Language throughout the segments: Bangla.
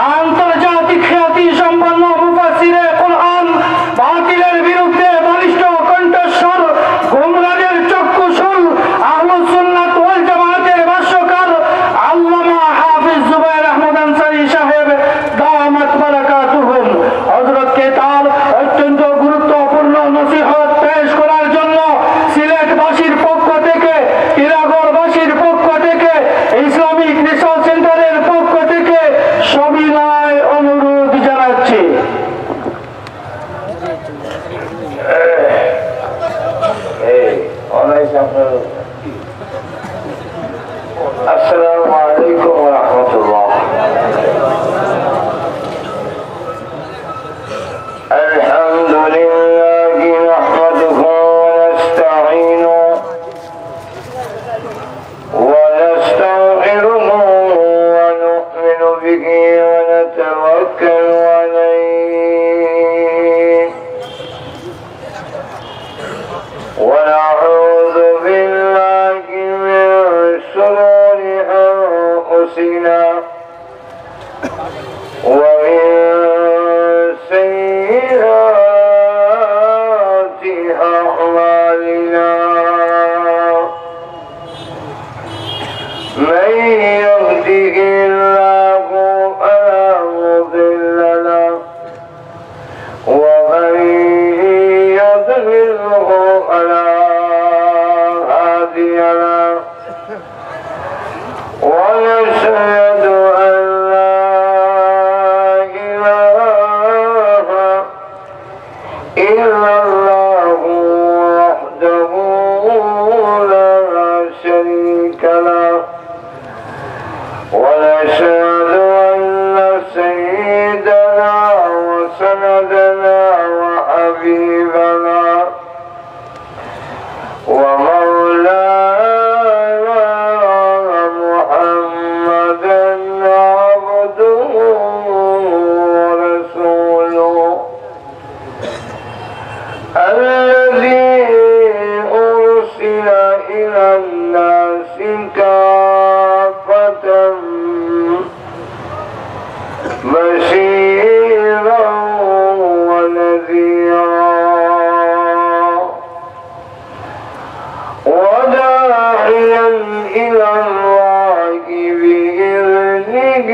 আন্তর্জাতিক খ্যাতি সম্পন্ন মুফাসসিরে কুরআন, বাতিলের বিরুদ্ধে বলিষ্ঠ কণ্ঠস্বর, গুমরাহের চক্ষুশূল, আহলুস সুন্নাত ওয়াল জামাতের ভাষ্যকার আল্লামা হাফিজ জুবায়ের আহমদ আনসারী সাহেব দামাত বারাকাতুহুম হযরতকে তার অত্যন্ত গুরুত্বপূর্ণ নসিহত পেশ করার জন্য সিলেটবাসীর পক্ষ থেকে, টিলাগড়বাসীর পক্ষ থেকে, ইসলামিক রিসার্চ সেন্টারের পক্ষ থেকে সবিনয় অনুরোধ জানাচ্ছি। আসসালামু আলাইকুম ওয়া রাহমাতুল্লাহ। আলহামদুলিল্লাহি নাহমাদুহু ওয়া নাস্তাঈনুহু ওয়া নাস্তাগফিরুহু ওয়া নু'মিnu বিহি ওয়া নাতাওয়াক্কালু আলাইহি ওয়া না'উযু বিল্লাহি মিন শুরুরি আনফুসিনা ওয়া মিন sayyi'ati a'malina man yahdihillahu fala mudilla lahu wa man yudlilhu fala hadiya lahu wa nashhadu an la ilaha illallahu wahdahu la sharika lahu wa nashhadu anna sayyidana wa sanadana wa habibana wa maulana muhammadan abduhu wa rasuluhu الذي أرسل إلى الناس كافة بشيرا ونذيرا وداعيا إلى الله بإذنه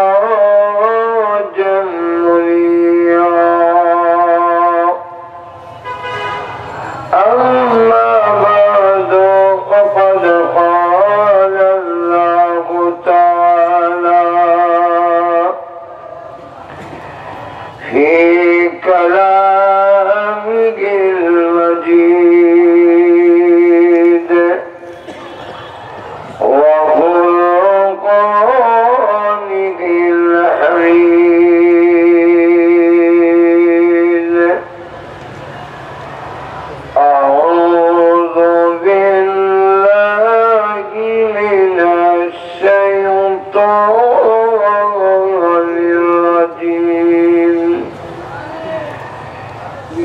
وسراجا منيرا. أما بعد فقد قال الله تعالى في كلامه المجيد وفرقانه الحميد. أعوذ بالله من الشيطان الرجيم.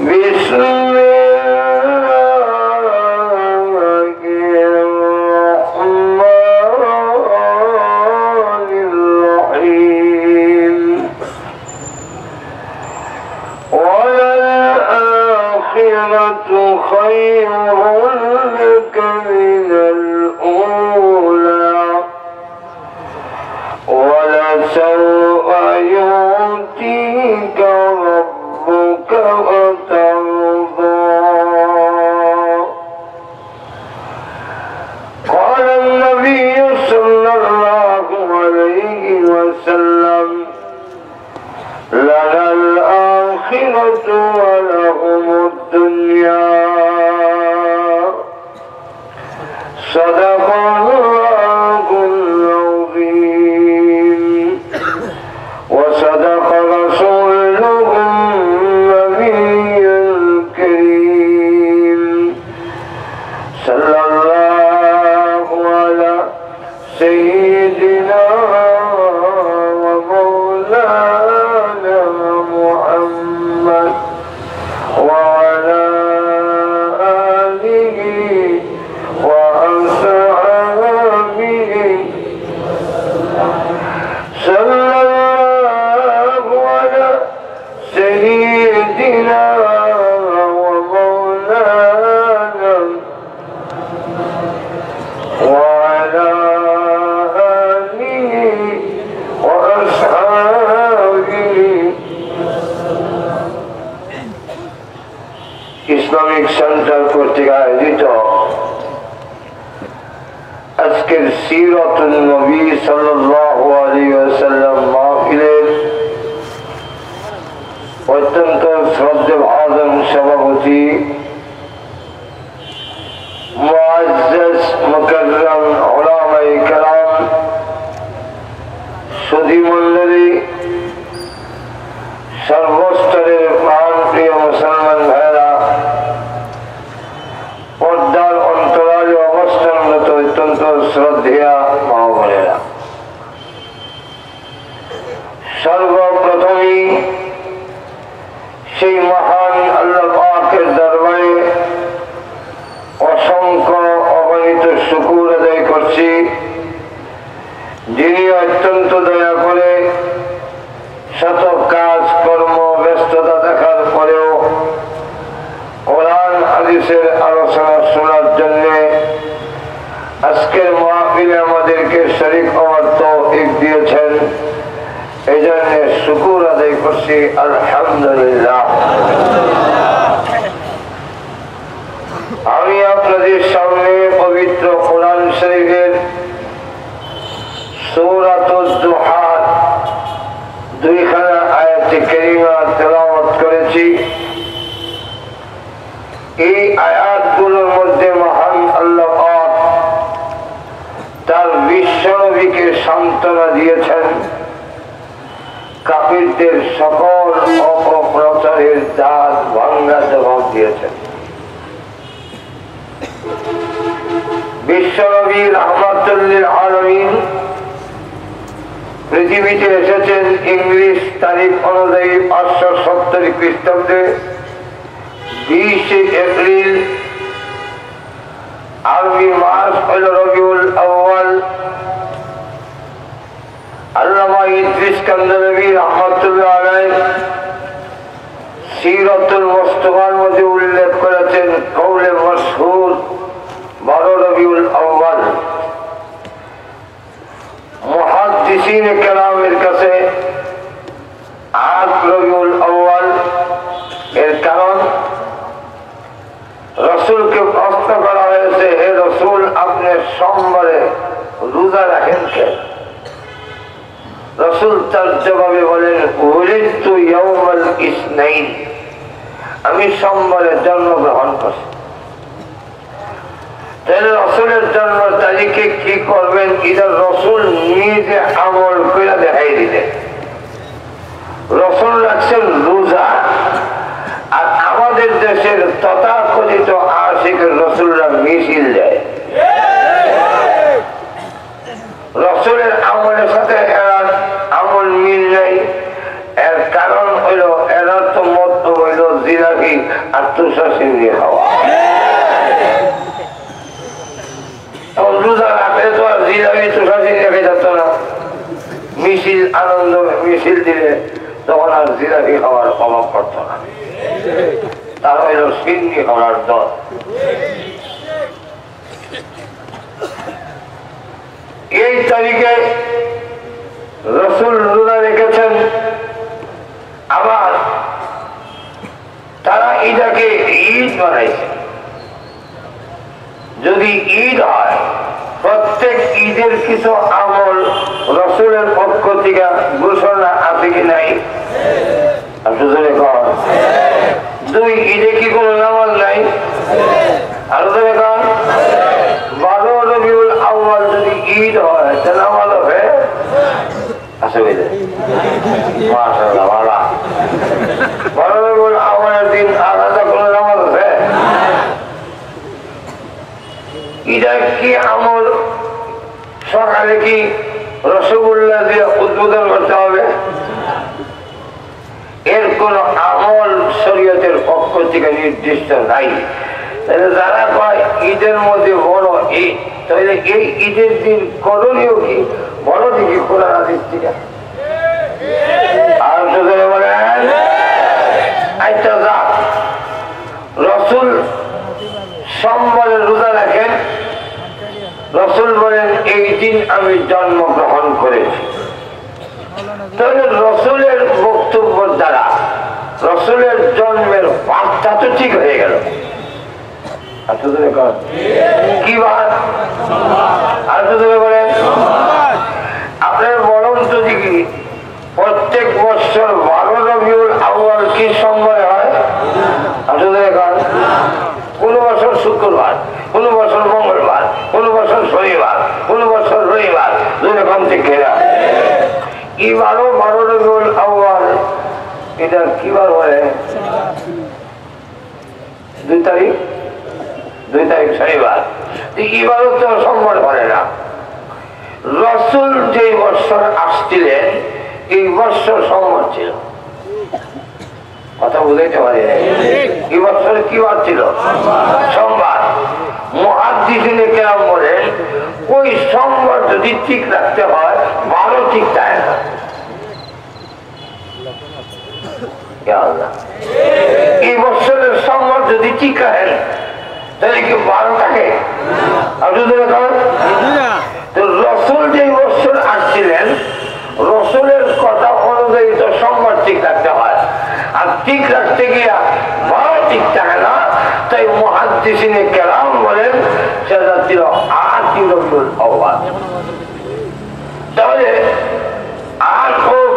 بسم الله الرحمن الرحيم. وللآخرة خير لك من الأولى ولسوف يؤتيك ربك فترضى. قال النبي صلى الله عليه وسلم لنا الآخرة ولهم الدنيا. Islamic centre কর্তৃক আয়োজিত আজকের সিরাতুন নবী সাল্লাল্লাহু আলাইহি ওয়াসাল্লাম মাহফিলের অত্যন্ত শ্রদ্ধেভাজন সভাপতি মুআজ্জাজ মুকাররম উলামায়ে কেরাম, সুধী মণ্ডলী, সর্বস্তরের প্রাণপ্রিয় মুসলমান ভাইরা, পর্দার অন্তরালে অবস্থানরত অত্যন্ত শ্রদ্ধেয়া মা বোনেরা, সর্বপ্রথমেই সেই মহান আল্লাহ পাকের দরবারে অসংখ্য অগণিত শুকর আদায় করছি, যিনি অত্যন্ত দয়া করে শত কাজ কর্ম ব্যস্ততা দেখার পরেও কোরআন হাদিসের আলোচনা শোনার জন্য আজকের মাহফিলে আমাদেরকে শরীক হওয়ার তৌফিক দিয়েছেন। এই জন্য শুকর আদায় করছি, আলহামদুলিল্লাহ। আমি আপনাদের সামনে পবিত্র কোরআন শরীফের সূরাতুদ দুহা দুইখানা আয়াতে কারিমা তেলাওয়াত করেছি। এই আয়াতগুলোর মধ্যে মহান আল্লাহ পাক তার বিশ্বনবীকে সান্ত্বনা দিয়েছেন, কাফিরদের সকল অপপ্রচারের দাঁত ভাঙ্গা জবাব দিয়েছেন। বিশ্বনবী রাহমাতুল লিল আলামিন পৃথিবীতে এসেছেন ইংলিশ তারিখ অনুযায়ী 570 খ্রিস্টাব্দে 20 এপ্রিল। আরবি মাস হল রবিউল আউয়াল। আল্লামা ইদ্রিস কান্দালাবি রাহমাতুল্লাহ আলাইহি সিরাতুল মুস্তাফার মধ্যে উল্লেখ করেছেন কওলে মাশহুর 12 রবিউল আউয়াল। মুহাদ্দিসিন কেরামের কাছে 8 রবিউল আউয়াল। এর কারণ রাসূলকে প্রশ্ন করা হয়েছে, হে রাসূল, আপনি সোমবারে রোজা রাখেন কেন? রাসূল তার জবাবে বলেন, উলিদতু ইয়াউমাল ইসনাইন, আমি সোমবারে জন্মগ্রহণ করছি। তাহলে রাসূলের জন্ম তারিখে কি করবেন? এটা রাসূল নিজে আমল করে দেখাই দিলেন। রাসূল রাখছেন রোজা, আর আমাদের দেশের তথাকথিত আশিকের রাসূলরা মিছিল দেয়। রাসূলের আমলের সাথে এর আমল মিল নেই। এর কারণ হইল এরা তো মত হইল জিলাপি আর তুষার সিন্নি খাওয়া। রোজা রাখলে তো আর জিলাপি তুষার সিন্নি রেখে যেত না। মিছিল আনন্দ মিছিল দিলে তখন আর জিলাপি খাওয়ার অভাব করতো না। তার হইল সিন্নি খাওয়ার দল। এই তারিখে রাসূল রোজা রেখেছেন। আবার তারা এটাকে ঈদ বানাইছে। যদি ঈদ হয়, প্রত্যেক ঈদের কিছু আমল রাসূলের পক্ষ থেকে ঘোষণা আছে কি নাই? দুই ঈদে কি কোনো নামাজ নাই? আরো ধরে কন 12 রবিউল আউয়াল যদি ঈদ হয়, তাহলে নামাজ হবে। আচ্ছা বুঝলেন, মাশাআল্লাহ ভালো। 12 রবিউল আউয়ালের দিন আলাদা কোনো নামাজ আছে? এটা কি আমল? সকালে কি রসগোল্লা দিয়ে উদ্বোধন করতে হবে? এর কোন আমল শরীয়তের পক্ষ থেকে নির্দিষ্ট নাই। তাহলে যারা কয় ঈদের মধ্যে বড় ঈদ, তাহলে এই ঈদের দিন করণীয় কি? বড় দিকে কোরআন হাদিস থেকে আর বলেন। আচ্ছা, যা রাসূল সোমবারে রোজা রাখেন। রাসূল বলেন, এই দিন আমি জন্মগ্রহণ করেছি। তাহলে রাসূলের বক্তব্য দ্বারা রসুলের জন্মের বার্তা তো ঠিক হয়ে গেল। কি বার? আর বলেন আপনার বরং যদি প্রত্যেক বছর 12 রবিউল আউয়াল কি সোমবার হয়? কোন বছর শুক্রবার, কোন বছর মঙ্গলবার, কোন বছর শনিবার, কোন বছর রবিবার, দুই রকম থেকে কি বারো 12 রবিউল আউয়াল এটা কি বার বলে? 2 তারিখ শনিবার। এবারও তো সোমবার বলে না। রসুল যে বছর আসছিলেন এই বছর সোমবার ছিল। কথা বুঝাইতে পারি? এই বছর কি বার ছিল? সোমবার। মুহাদ্দিসিনে কেরাম বলেন ওই সোমবার যদি ঠিক রাখতে হয় 12 ঠিক থাকে না। এই বছরের সোমবার যদি ঠিক রাখেন তাহলে কি 12 থাকে? রসুল যে বছর আসছিলেন রসুলের কথা অনুযায়ী তো সোমবার ঠিক রাখতে হয়, আর ঠিক রাখতে গিয়া 12 ঠিক থাকে না। তাই মুহাদ্দিসিনে কেরাম বলেন সেটা ছিল 8 রবিউল আউয়াল। তাহলে 8 হোক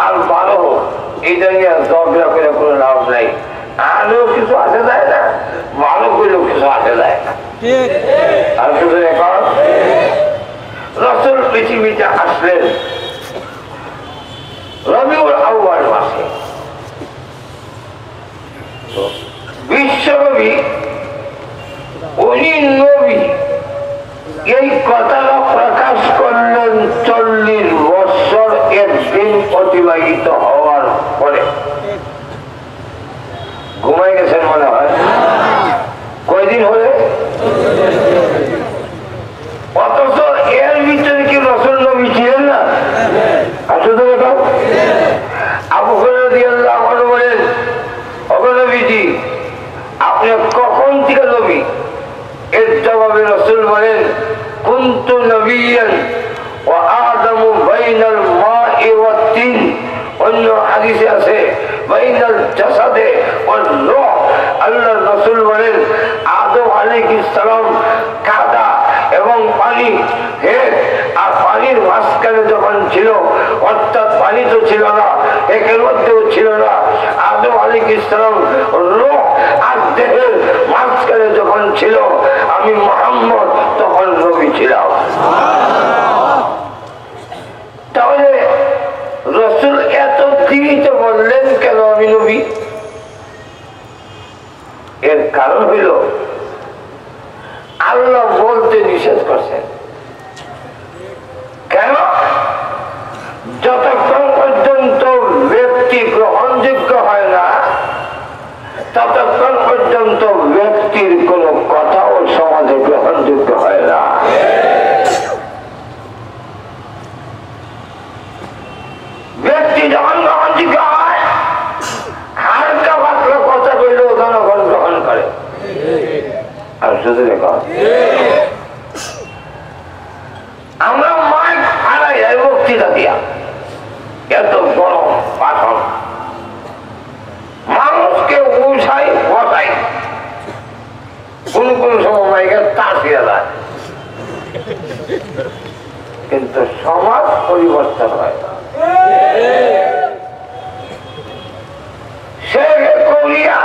আর 12 হোক এইটা নিয়ে ঝগড়া করে কোনো লাভ নাই। আরও কিছু আসে যায় না, 12 করলেও কিছু আসে যায় না। আর শুধু এখন রসুল পৃথিবীতে আসলেন রবিউল আউয়াল মাসে। বিশ্বনবী উনি নবী এই কথাটা প্রকাশ করলেন 40 বছর 1 দিন অতিবাহিত হওয়ার পরে। ঘুমাই গেছেন মনে হয়। কয়দিন হলে? অথচ এর ভিতরে কি রসুল নবী ছিলেন না? আসলে আবু হুরায়রা রাদিয়াল্লাহু আনহু বলেন ওগো নবীজি আপনি কখন থেকে নবী? এর জবাবে রসুল বলেন কুনতু নবিয়্যান ওয়া আদামু বাইনাল মা'i ওয়াত তিন। অন্য হাদিসে আছে বাইনাল জাসাদে ওয়াল রূহ। আল্লাহর রাসূল বলেন আদম আলাইহিস সালাম কাদা এবং পানি আর পানির মাঝখানে যখন ছিল, অর্থাৎ পানি তো ছিল না, একের মধ্যেও ছিল না, আদম আলাইহিস সালাম রূহ আর দেহের মাঝখানে যখন ছিল, আমি মুহাম্মদ তখন নবী ছিলাম। তাহলে রসুল এত দৃঢ় বললেন কেন আমি নবী? এর কারণ হইল আল্লাহ বলতে নিষেধ করছেন। কেন? যতক্ষণ পর্যন্ত ব্যক্তি গ্রহণযোগ্য হয় না ততক্ষণ পর্যন্ত ব্যক্তির কোন কথাও সমাজে গ্রহণযোগ্য হয় না। ব্যক্তি যখন গ্রহণযোগ্য হয় হালকা পাতলা কথা বললেও জনগণ গ্রহণ করে। আর শুধু দেখো আমরা মাইক হারাই বক্তৃতা দিয়া এত বড় ভাষণ মানুষকে উঠাই বসাই, কোন কোন সময় মাইকে তাসিয়া যায়, কিন্তু সমাজ পরিবর্তন হয় না। শেখে কৌলিয়া,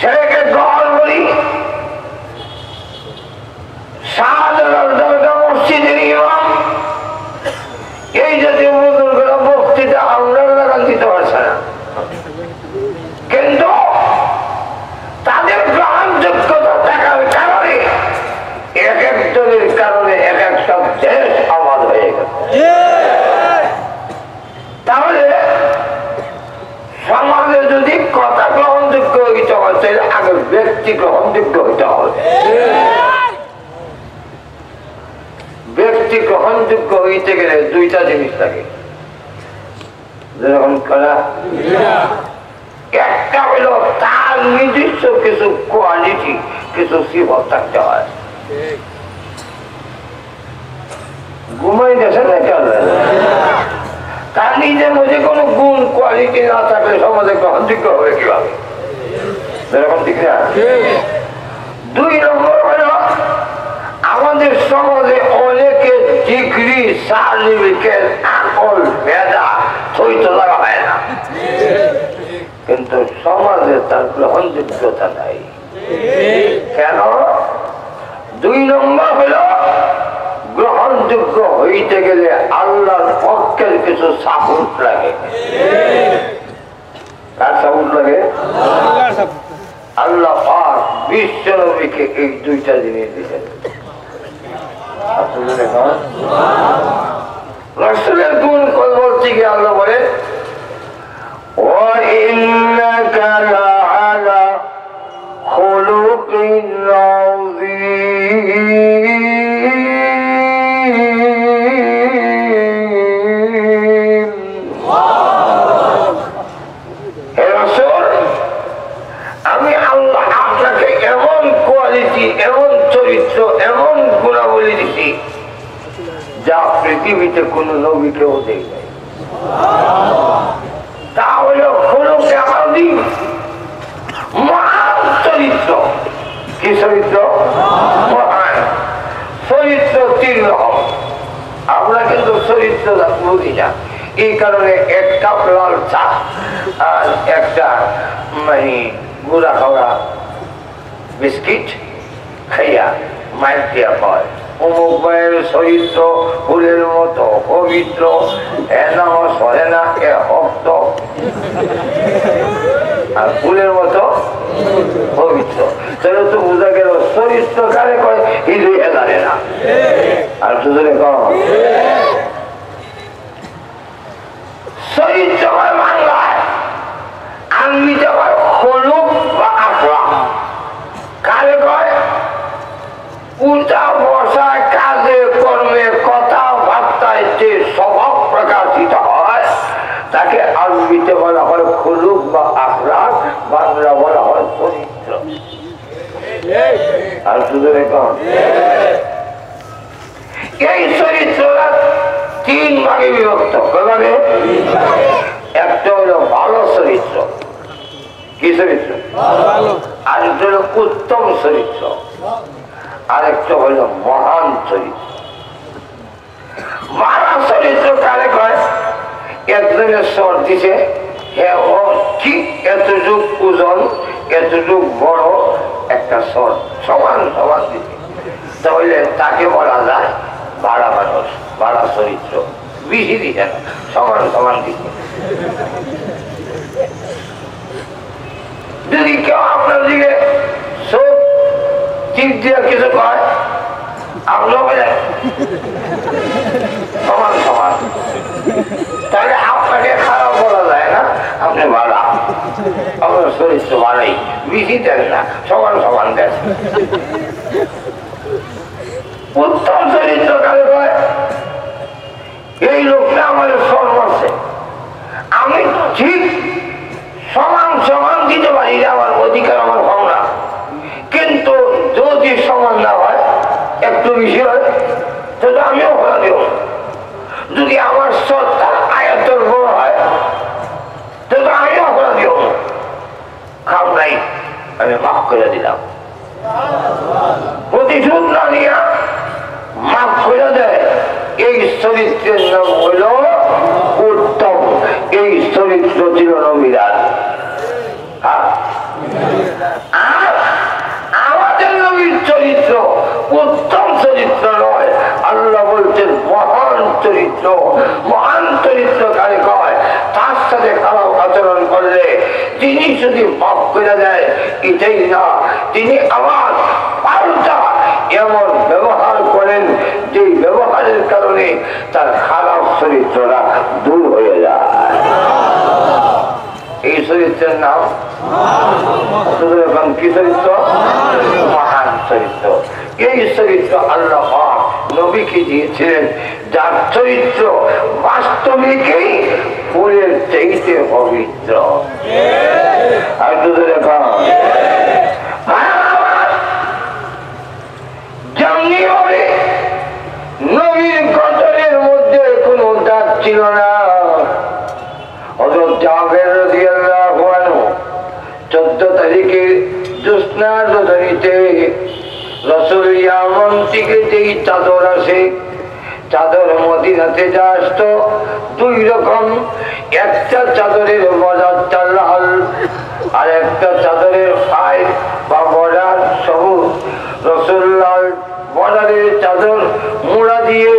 শেখে গহর বলি, মসজিদের ইমাম, এই জাতীয় বুজুর্গরা বক্তৃতা আমরা লাগান দিতে পারছে না, কিন্তু তাদের গ্রহণযোগ্যতা থাকার কারণে এক একজনের কারণে এক একটা দেশ আবাদ হয়ে গেছে। তাহলে সমাজে যদি কথা গ্রহণযোগ্য হইতে হয় তাহলে আগে ব্যক্তি গ্রহণযোগ্য হইতে হবে। ব্যক্তি গ্রহণযোগ্য হইতে গেলে 2টা জিনিস লাগে। যেরকম করা একটা হইল তার নিজস্ব কিছু কোয়ালিটি, কিছু সিফত থাকতে হয়। ঘুমাই গেছে না কেন? তার নিজের মধ্যে কোনো গুণ কোয়ালিটি না থাকলে সমাজে গ্রহণযোগ্য হবে কিভাবে? এরকম ঠিক না? 2 নম্বর হল আমাদের সমাজে অনেকে ডিগ্রি সার্টিফিকেট আকল মেধা থইত লাগা হয় না, কিন্তু সমাজে তার গ্রহণযোগ্যতা নাই। কেন? 2 নম্বর হল গ্রহণযোগ্য হইতে গেলে আল্লাহর পক্ষের কিছু সাপোর্ট লাগে। কার সাপোর্ট লাগে? আল্লাহ পাক বিশ্ব নবীকে এই 2টা জিনিস দিয়েছেন। রাসূলের গুণ বলতে গিয়ে আল্লাহ বলে ওয়া ইন্নাকা লাআলা খুলুকিন আযীম। হে রাসূল, আমি আল্লাহ আপনাকে এমন কোয়ালিটি, এমন চরিত্র, এমন গুণাবলী দিছি যা পৃথিবীতে কোন নবীকেও দেয় নাই। তা হল খুলুকে আযীম, মহান চরিত্র। কি চরিত্র? মহান চরিত্র 3 রকম। আমরা কিন্তু চরিত্র বুঝি না, এই কারণে 1 কাপ লাল চা আর একটা গুড়া খাওয়া বিস্কিট খাইয়া মাইক দিয়া পায় অমুক ভাইয়ের চরিত্র ফুলের মতো পবিত্র, এ নামও সরে না, এ ভক্ত, আর ফুলের মতো পবিত্র। তাহলে তো বোঝা গেল চরিত্র কারে কয় হিন্দু জানে না। আর দুজনে কম চরিত্র হয় বাংলায়, আঙ্গিতে হয় হলুক বা আখড়া। কারে কয়? উল্টা বসায় কাজে কর্মে কথা বার্তায় যে স্বভাব প্রকাশিত হয় তাকে আরবিতে বলা হয় খুলুক বা আখলাক, বাংলা বলা হয় চরিত্র। আর শুধু কম এই চরিত্রটা 3 ভাগে বিভক্ত। কিভাবে? একটা হলো ভালো চরিত্র। কি চরিত্র? আরেকটা হলো উত্তম চরিত্র, আরেকটা হলো মহান চরিত্র। মহান চরিত্র কারে কয়? একজনের স্বর দিছে, হ্যাঁ ও ঠিক এতটুক ওজন, এতটুক বড় একটা স্বর সমান সমান দিছে, তাহলে তাকে বলা যায় ভাড়া মানুষ, ভাড়া চরিত্র। বেশি দিছে না, সমান সমান দিছে। যদি কেউ আপনার দিকে সব চিপ দিয়ে কিছু কয়, আপনার বলেন সমান সমান, তাহলে আপনাকে খারাপ বলা যায় না, আপনি ভালো, আপনার চরিত্র ভালোই, বেশি দেন না, সমান সমান দেন। উত্তম চরিত্র কালে কয়? এই লোকটা আমাদের সর্ব আছে, আমি ঠিক সমান সমান দিতে পারি, আমার অধিকার আমার ভাবনা, কিন্তু যদি সমান না হয়, একটু বেশি হয়, তাহলে আমিও ভাড়া দেব। যদি আমার সত্তা আয়তন বড় হয়, তাহলে আমিও ভাড়া দেব। খাও নাই, আমি মাফ করে দিলাম। প্রতিশোধ না নিয়ে মাফ করে দেয়, এই চরিত্রের নাম হইল উত্তম। এই চরিত্র ছিল নবীরাজ। আর আমাদের নবীর চরিত্র উত্তম চরিত্র নয়, আল্লাহ বলছেন মহান চরিত্র। মহান চরিত্র কারে কয়? তার সাথে খারাপ আচরণ করলে তিনি যদি মাফ করে দেয় এটাই না, তিনি আবার পাল্টা এমন ব্যবহার করেন যে ব্যবহারের কারণে তার খারাপ চরিত্রটা দূর হয়ে যায়। এই চরিত্রের নাম কি চরিত্র? মহান চরিত্র। এই চরিত্র আল্লাহ নবীকে দিয়েছিলেন, যার চরিত্র বাস্তবিকই ফুলের চাইতে পবিত্র। আর দুধের যেমনি হবে নবীর গঠনের মধ্যে কোনো দাগ ছিল না, জ্যোৎস্নার রজনীতে রসুল ইয়ামন থেকে যেই চাদর আসে, চাদর মদিনাতে যা আসতো দুই রকম, একটা চাদরের বর্ডারটা লাল আর একটা চাদরের ফাইল বা বর্ডার সবুজ। রসুল লাল বর্ডারের চাদর মোড়া দিয়ে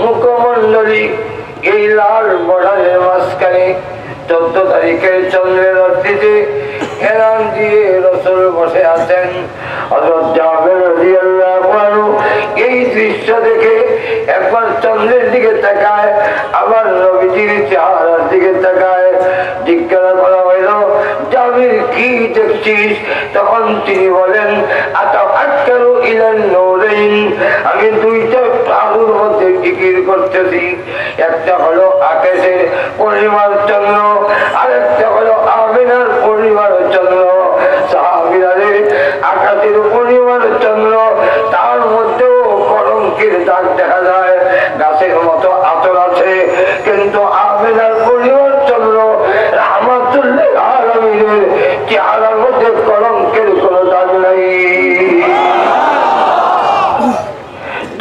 মুখমণ্ডলী এই লাল বর্ডারের মাঝখানে 14 তারিখের চন্দ্রের অর্থিতে হেরান দিয়ে রসুল বসে আছেন। হযরত জাবের রাদিয়াল্লাহু আনহু এই দৃশ্য দেখে একবার চন্দ্রের দিকে তাকায়, আবার নবীজির চেহারার দিকে তাকায়। জিজ্ঞাসা করা হইল, জাবের কি দেখছিস? তখন তিনি বলেন, আতাআক্কারু ইলান নূরাইন, আমি দুইটা আলোর মধ্যে জিকির করতেছি। একটা হলো আকাশের পূর্ণিমার চন্দ্র, আরেকটা হলো আমিনার পূর্ণিমার চন্দ্র। সাহাবীরা আকাশের পূর্ণিমার চন্দ্র, তার মধ্যেও কলঙ্কের দাগ দেখা যায়, গাছের মতো আতর আছে, কিন্তু আমিনার পূর্ণিমার চন্দ্র রাহমাতুল লিল আলামিনের চেহারার মধ্যে কলঙ্কের কোনো দাগ নাই।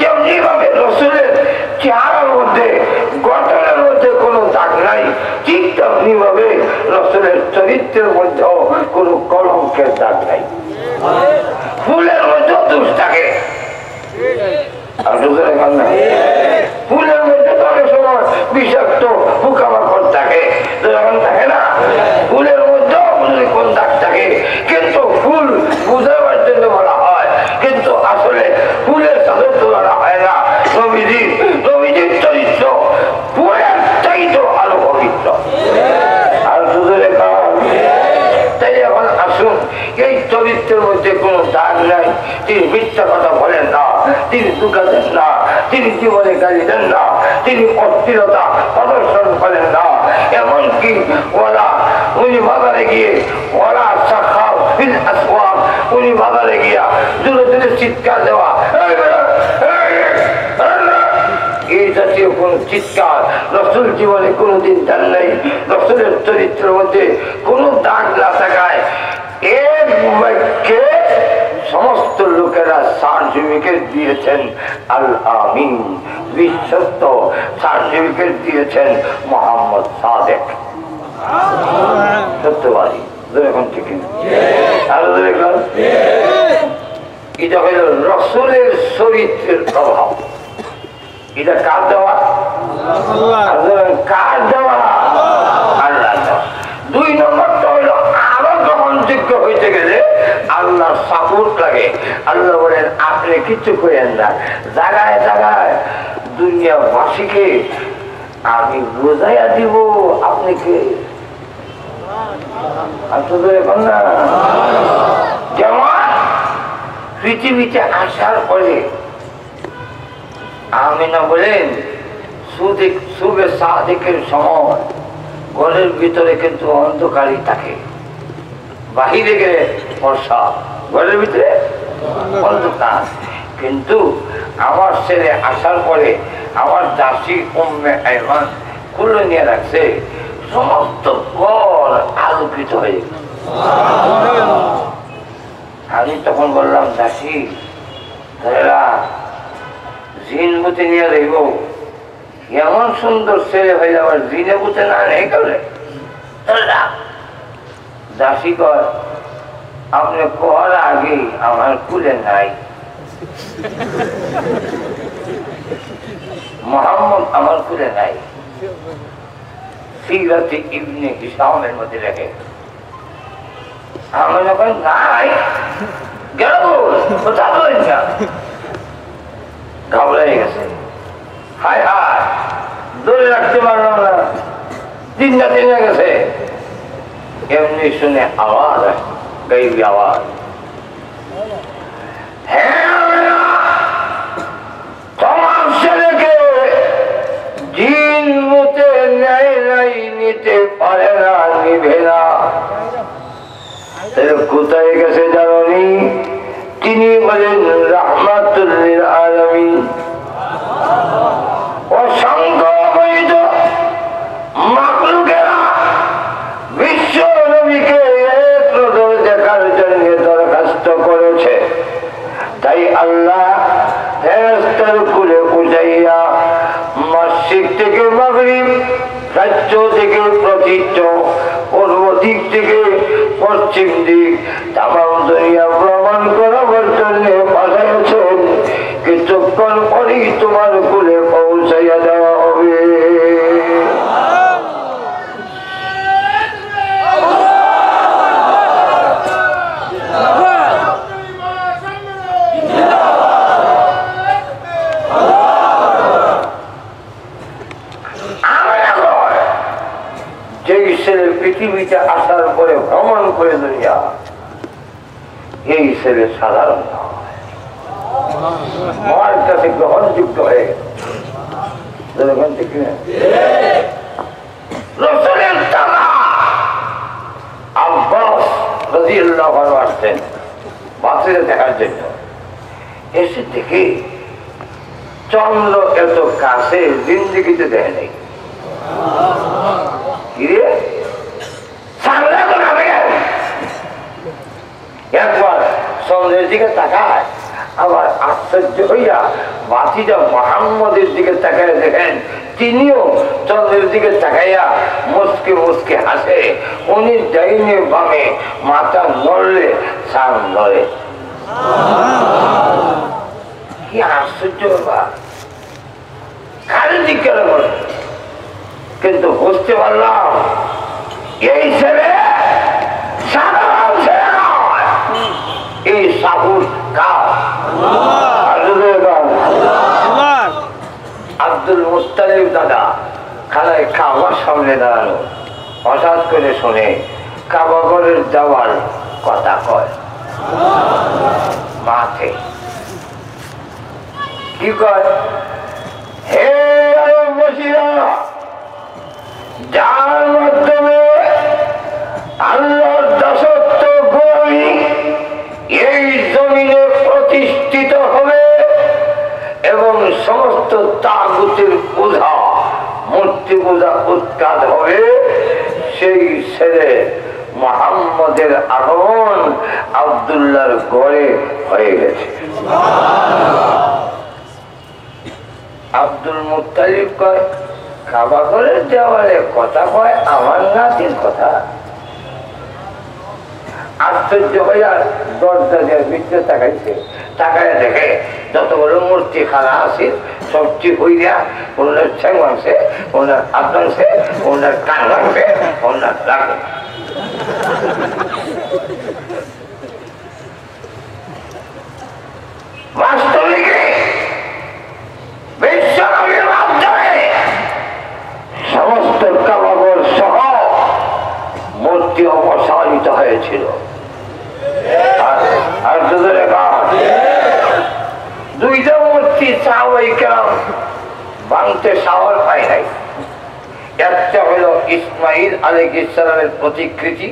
যেমনি ভাবে রসুলের চেহারার মধ্যে গঠনের মধ্যে কোনো দাগ নাই, ঠিক তেমনি ভাবে রসুলের চরিত্রের মধ্যেও কোনো কলঙ্কের দাগ নাই। ফুলের মধ্যেও দোষ থাকে, ফুলের মধ্যে তো অনেক সময় বিষাক্ত পোকামাকড় থাকে, থাকে না? ফুলের মধ্যেও কোন দাগ থাকে, কিন্তু ফুল বুঝাবার জন্য বলা হয়, কিন্তু আসলে ফুলের সাথে তুলনা হয় না। নবীজির চরিত্র ফুলের চাইতেও আরো পবিত্র। আর শুধু তাই এখন আসুন, এই চরিত্রের মধ্যে কোনো দাগ নাই। তিনি মিথ্যা কথা বলেন না, তিনি ধোঁকা দেন না, তিনি জীবনে গালি দেন না, তিনি অস্থিরতা প্রদর্শন করেন না। এমনকি উনি বাজারে গিয়ে উনি বাজারে গিয়া দূরে দূরে চিৎকার দেওয়া, এই জাতীয় কোন চিৎকার রসুল জীবনে কোনোদিন দেন নাই। রসুলের চরিত্রের মধ্যে কোন দাগ না থাকায় এক বাক্যে সমস্ত লোকেরা সার্টিফিকেট দিয়েছেন আল আমিন, বিশ্বস্ত সার্টিফিকেট দিয়েছেন মোহাম্মদ সাদেক, সত্যবাদী। এখন ঠিক আরো দেখলাম, এটা হইল রসুলের চরিত্রের প্রভাব। এটা কার দেওয়া? কার দেওয়া? আল্লাহ দেওয়া। 2 নম্বরটা হইল আরো গ্রহণযোগ্য হইতে গেলে আল্লাহর সাপোর্ট লাগে। আল্লাহ বলেন, আপনি কিছু করেন না, জায়গায় জায়গায় দুনিয়াবাসীকে আমি বোঝাইয়া দিব আপনি কে। যেমন পৃথিবীতে আসার পরে আমিনা বলেন, সুবে সাদেকের সময় ঘরের ভিতরে কিন্তু অন্ধকারই থাকে, বাহিরে গেলে বর্ষা, ঘরের ভিতরে অন্ধকার। কিন্তু আমার ছেলে আসার পরে আমার দাসী উম্মে আইমান খুলে নিয়ে রাখছে, সমস্ত ঘর আলোকিত হয়ে গেল। আমি তখন বললাম, দাসী জিন বুতে নিয়ে দেখব, এমন সুন্দর ছেলে হয়ে যাবার জিনে বুতে না নেই গেলে। দাসী কর, আপনি কর আগে আমার কুলে নাই, মোহাম্মদ আমার কুলে নাই। সিরাতে ইবনে হিশামের মধ্যে রেখে আমি যখন নাই গেল, ঘাবড়াই গেছে, হায় হায় ধরে রাখতে পারলাম না, চিন্তা চিনে গেছে। এমনি শুনে আওয়াজ, গাইবি আওয়াজ, তোমার ছেলেকে জিন মতে নেয় নাই, নিতে পারে না, নিভে না। কোথায় গেছে জানি? তিনি বলেন রাহমাতুল লিল আলামিন। অসংখ্য অবৈধ মাখলুকেরা বিশ্ব নবীকে এক নজর দেখার জন্য করেছে। তাই আল্লাহ ফেরেশতার কুলে উঠাইয়া মসজিদ থেকে মাগরিব, প্রাচ্য থেকে প্রতীচ্য, পূর্ব দিক থেকে পশ্চিম দিক তামাম দুনিয়া ভ্রমণ করাবার জন্য পাঠাইছেন। কিছুক্ষণ পরেই তোমার কুলে পৌঁছাইয়া দেওয়া হবে। যেই ছেলে পৃথিবীতে আসার পরে ভ্রমণ করে দুনিয়া, এই ছেলে সাধারণ মার কাছে গ্রহণযোগ্য হয়ে গেছে। আব্বাস রাদিয়াল্লাহু আনহু আসছেন বাতিলে দেখার জন্য। এসে দেখে চন্দ্র এত কাছে জিন্দিগিতে দেয় নাই। একবার চন্দ্রের দিকে তাকায়, আবার আশ্চর্য হইয়া বাতিটা মুহাম্মদের দিকে তাকায় দেখেন তিনিও চন্দ্রের দিকে তাকাইয়া মুসকে মুসকে হাসে। উনি ডাইনে বামে মাথা নড়লে চাঁদ নড়ে। কি আশ্চর্য ব্যাপার! খালি জিজ্ঞাসা করে, কিন্তু বুঝতে পারলাম এই ছেলে সাধারণ ছেলে নয়, এই সাহুর কাজ। আব্দুল মুত্তালিব দাদা খালায় কাবার সামনে দাঁড়ানো, হঠাৎ করে শুনে কাবাগরের দেওয়াল কথা কয়। মাঠে কি কয়? হে আরববাসীরা, যার মাধ্যমে আল্লাহর দাসত্ব গৌরী এই জমিনে প্রতিষ্ঠিত হবে এবং সমস্ত তাগুতের পূজা, মূর্তি পূজা উৎখাত হবে, সেই ছেলে মুহাম্মদের আগমন আব্দুল্লাহর ঘরে হয়ে গেছে। আব্দুল মুত্তালিব কয়, কাবা ঘরের দেওয়ালে কথা কয় আমার নাতির কথা। আশ্চর্য হইয়া দরজা দিয়ে ভিতরে তাকাইছে, তাকায় দেখে যতগুলো মূর্তি খানা আছে সবটি হইয়া ওনার ঠ্যাং ভাঙছে, ওনার হাত ভাঙছে, ওনার কান ভাঙছে, ওনার লাগ। বাস্তবিকে বিশ্বনবীর মাধ্যমে সমস্ত কাবাগর সহ মূর্তি অপসারিত হয়েছিল। আর দুইটা মূর্তি সাহাবায়ে কেরাম ভাঙতে সাহস পায় নাই। একটা হইল ইসমাইল আলাইহিস সালামের প্রতিকৃতি,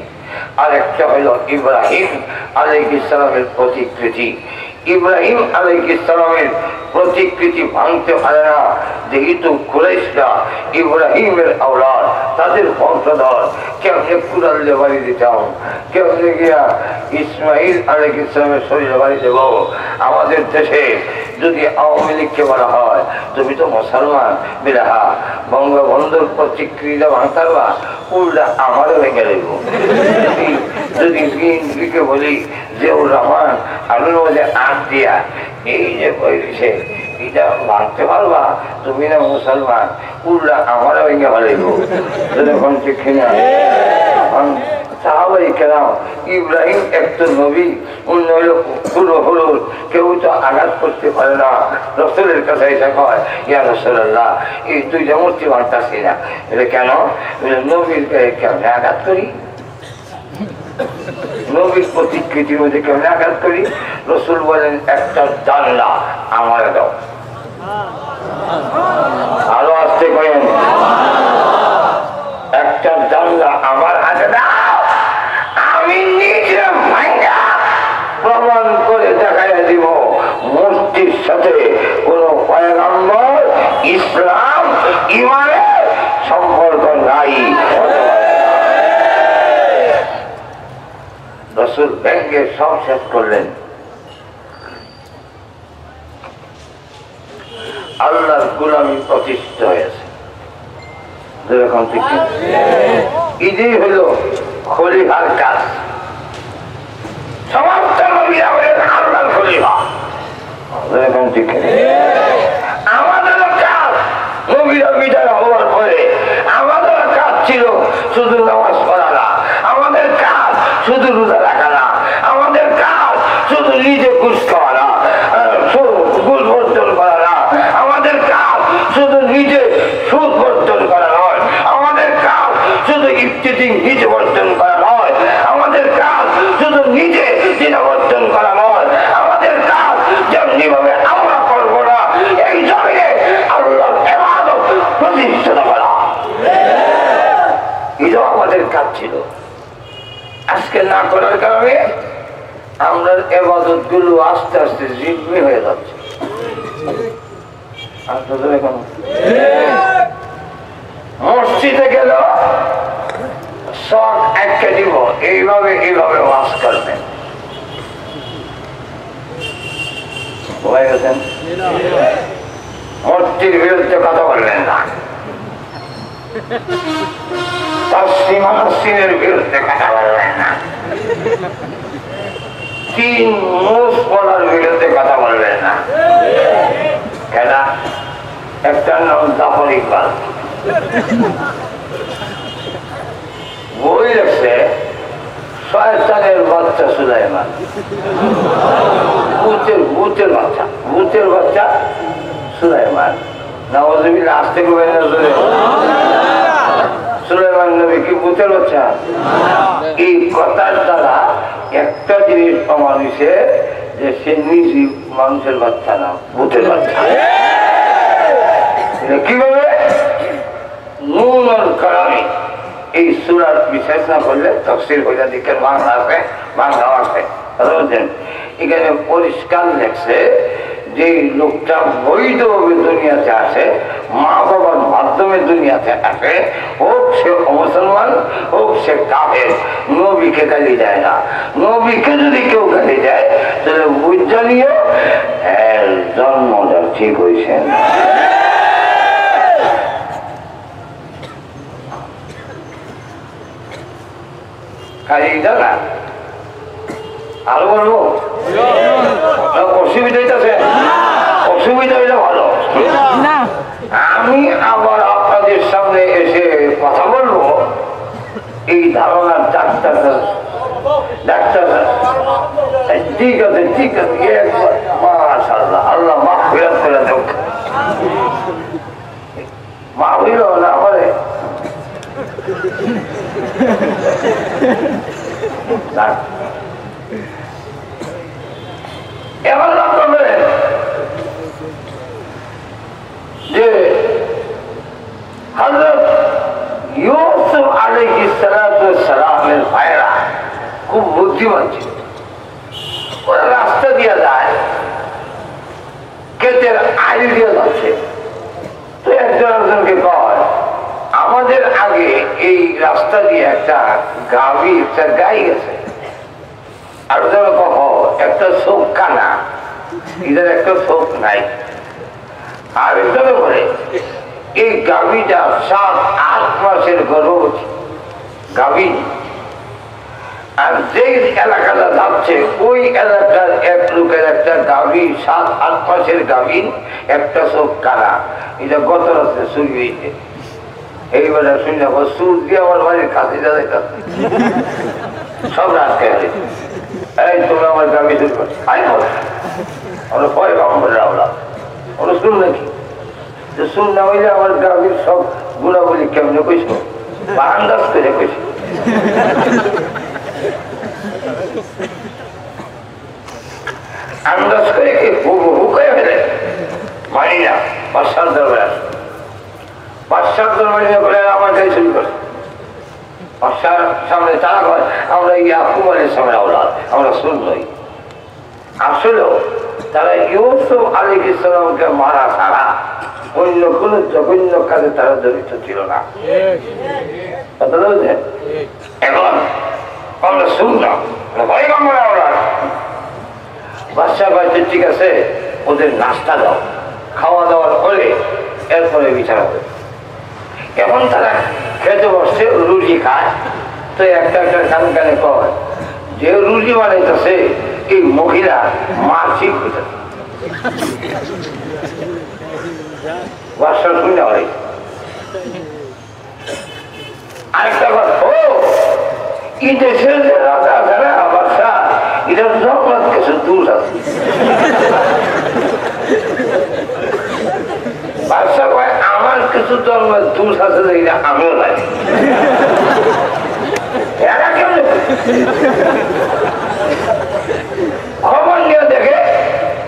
আর একটা হইল ইব্রাহিম আলাইহিস সালামের প্রতিকৃতি। ইব্রাহিম আলাইহিস সালামের প্রতিকৃতি ভাঙতে পারে না, যেহেতু কুরাইশরা ইব্রাহিমের আওলাদ, তাদের বংশধর। কেমনে কুড়ালে বাড়ি দিতাম, কেমনে গিয়া ইসমাইল আলাইহিস সালামের শরীরে বাড়ি দেব? আমাদের দেশে যদি আওয়ামী লীগকে বলা হয় তুমি তো মুসলমান, বিরাহা বঙ্গবন্ধুর প্রতিক্রিয়া ভাঙতে পারবা, উল্টা আমারও ভেঙে দেব। যদি বিএনপিকে বলি যে ও রহমান আলুর মধ্যে আট দিয়া এই যে বইছে এটা ভাঙতে পারবা, তুমি না মুসলমান, উল্টা আমারও ভেঙে ফেলাইব। যখন ঠিক না সাহাবায়ে কেরাম, ইব্রাহিম একটা নবী, অন্য হইল হুলুল, কেউ তো আঘাত করতে পারে না। রাসূলের কাছে এসে কয়, ইয়া রাসূলুল্লাহ, এই দুইটা মূর্তি ভাঙতাছি না, এটা কেন? নবীর কেমনে আঘাত করি, নবীর প্রতিকৃতির মধ্যে কেমনে আঘাত করি? রাসূল বলেন, একটা জানলা আমার দাও। আরো আসতে করেন, একটা জানলা আমার হাতে দাও, আমি নিজে ভাঙা প্রমাণ করে দেখাইয়া দিব মূর্তির সাথে কোন পয়গম্বর, ইসলাম, ঈমানের সম্পর্ক নাই। রাসূল ব্যাংকে সব শেষ করলেন। আল্লাহর গোলামি প্রতিষ্ঠিত হয়েছে। যেরকম ঠিক ইদি হলো খলিফার কাজ। সমস্ত নবীরা হলেন আল্লাহর খলিফা। যেরকম ঠিক আমাদের কাজ নবীরা বিদায় হওয়ার পরে আমাদের কাজ ছিল শুধু নামাজ পড়া না, আমাদের কাজ শুধু রোজা রাখা না, আমাদের কাজ শুধু নিজে ঘুষ খাওয়া না, ঘুষ বর্জন করা না, আমাদের কাজ শুধু নিজে সুদ বর্জন করা নয়, আমাদের কাজ শুধু ইফতিজিং নিজে বর্জন করা নয়, আমাদের কাজ শুধু নিজে দিনা বর্জন করা নয়, আমাদের কাজ যেমনিভাবে আমরা করবো না এই জমিনে আল্লাহর ইবাদত প্রতিষ্ঠিত করা, এটাও আমাদের কাজ ছিল। আজকে না করার কারণে আমরা ইবাদত গুলো আস্তে আস্তে জিম্মি হয়ে যাচ্ছে। মসজিদে গেল শখ একটা দিব, এইভাবে এইভাবে ওয়াজ করবেন। মূর্তির বিরুদ্ধে কথা বলবেন না, তাসলিমের বিরুদ্ধে কথা বলবেন না, তিন মুখ বলার বিরুদ্ধে কথা বলবেন না। কেন? একটা নাম জাফর ইকবাল, বই লেখছে শয়তানের বাচ্চা সুলাইমান, ভূতের বাচ্চা সুলাইমান। নাউযুবিল্লাহ, আসতে করবেন না। সুলাইমান নবী কি ভূতের বাচ্চা? এই কথার দ্বারা একটা জিনিস প্রমাণ হয়েছে যে সে নিজে মানুষের বাচ্চা না, ভূতের বাচ্চা। কিভাবে? নুনুল কালামি এই সূরার বিশেষ না করলে তাফসীর হইয়া দিকের বাংলা আছে। এখানে পরিষ্কার লেখছে যে লোকটা বৈধভাবে দুনিয়াতে আসে, মা বাবার মাধ্যমে দুনিয়াতে আসে, হোক সে মুসলমান হোক সে কাফের, নবীকে গালি দেয় না। নবীকে যদি কেউ গালি দেয় তাহলে বুঝা নিয়ে এর জন্মটা ঠিক হয়েছে। না আরো বলবো, অসুবিধা হইতেছে? অসুবিধা হইলে ভালো। আমি আবার আপনাদের সামনে এসে কথা বলবো এই ধারণার ডাক্তার। ঠিক আছে মাশাআল্লাহ, আল্লাহ মাগফিরাত করে দেন। মা হইল না আমারে এবার বলবেন যে হযরত ইউসুফ আলাইহিস সালামের ভাইরা খুব বুদ্ধিমান ছিল। ওরা রাস্তা দিয়ে যায়, ক্ষেতের আইল দিয়ে যাচ্ছে, তো একজন একজনকে কয় আমাদের আগে এই রাস্তা দিয়ে একটা গাই গেছে, আর ওদের কহ একটা চোখ কানা, এদের একটা চোখ নাই। আর একজনে বলে এই গাভীটা 7-8 মাসের গর্ভবতী গাভী, আর যে এলাকাটা যাচ্ছে ওই এলাকার এক লোকের একটা গাভী 7-8 মাসের গাভী, একটা চোখ কানা, এটা গত রাত্রে চুরি হয়েছে। এইবার শুনে চুর দিয়ে আমার বাড়ির কাছে যাচ্ছে, সব রাত খেয়ে এই তোমরা আমার গাভী চুরি করছো, আমরা ভয় পাবো রাওলা, ওরা শুন নাকি যে শুন না হইলে আমার গাভীর সব গুণাবলী কেমনে কইছো বা আন্দাজ করে কইছো। আন্দাজ করে কি হুকায় ফেলে মানি না, বাদশার দরবারে আসে, বাদশার দরবারে বলে আমার গাড়ি চুরি করছে। বাদশার সামনে তারা কয় আমরা ইয়াকুব আলাইহিস সালামের আওলাদ, আমরা শুনলই। আসলেও তারা ইউসুফ আলাইহিস সালামকে মারা ছাড়া অন্য কোন জঘন্য কাজে তারা জড়িত ছিল না। এখন আমরা শুনলাম পয়গম্বর আওলাদ। বাদশা বলছে ঠিক আছে, ওদের নাস্তা দাও, খাওয়া দাওয়ার পরে এরপরে বিচার হবে। এখন তারা খেতে বসছে, রুটি খায়, তো একটা একটা কান কানে কয় যে রুটি বানাইতেছে এই মহিলা মানসিক হইতেছে। বাদশা শুনে হয় আরেকটা কথা, ও এই দেশের যে রাজা আছে না বাদশা, এটার জগৎ কিছু দূর আছে। বাদশা কয় আমার কিছু জন্মের দূর আছে যে এটা আমিও লাগে। এরা কেমন খবর নিয়ে দেখে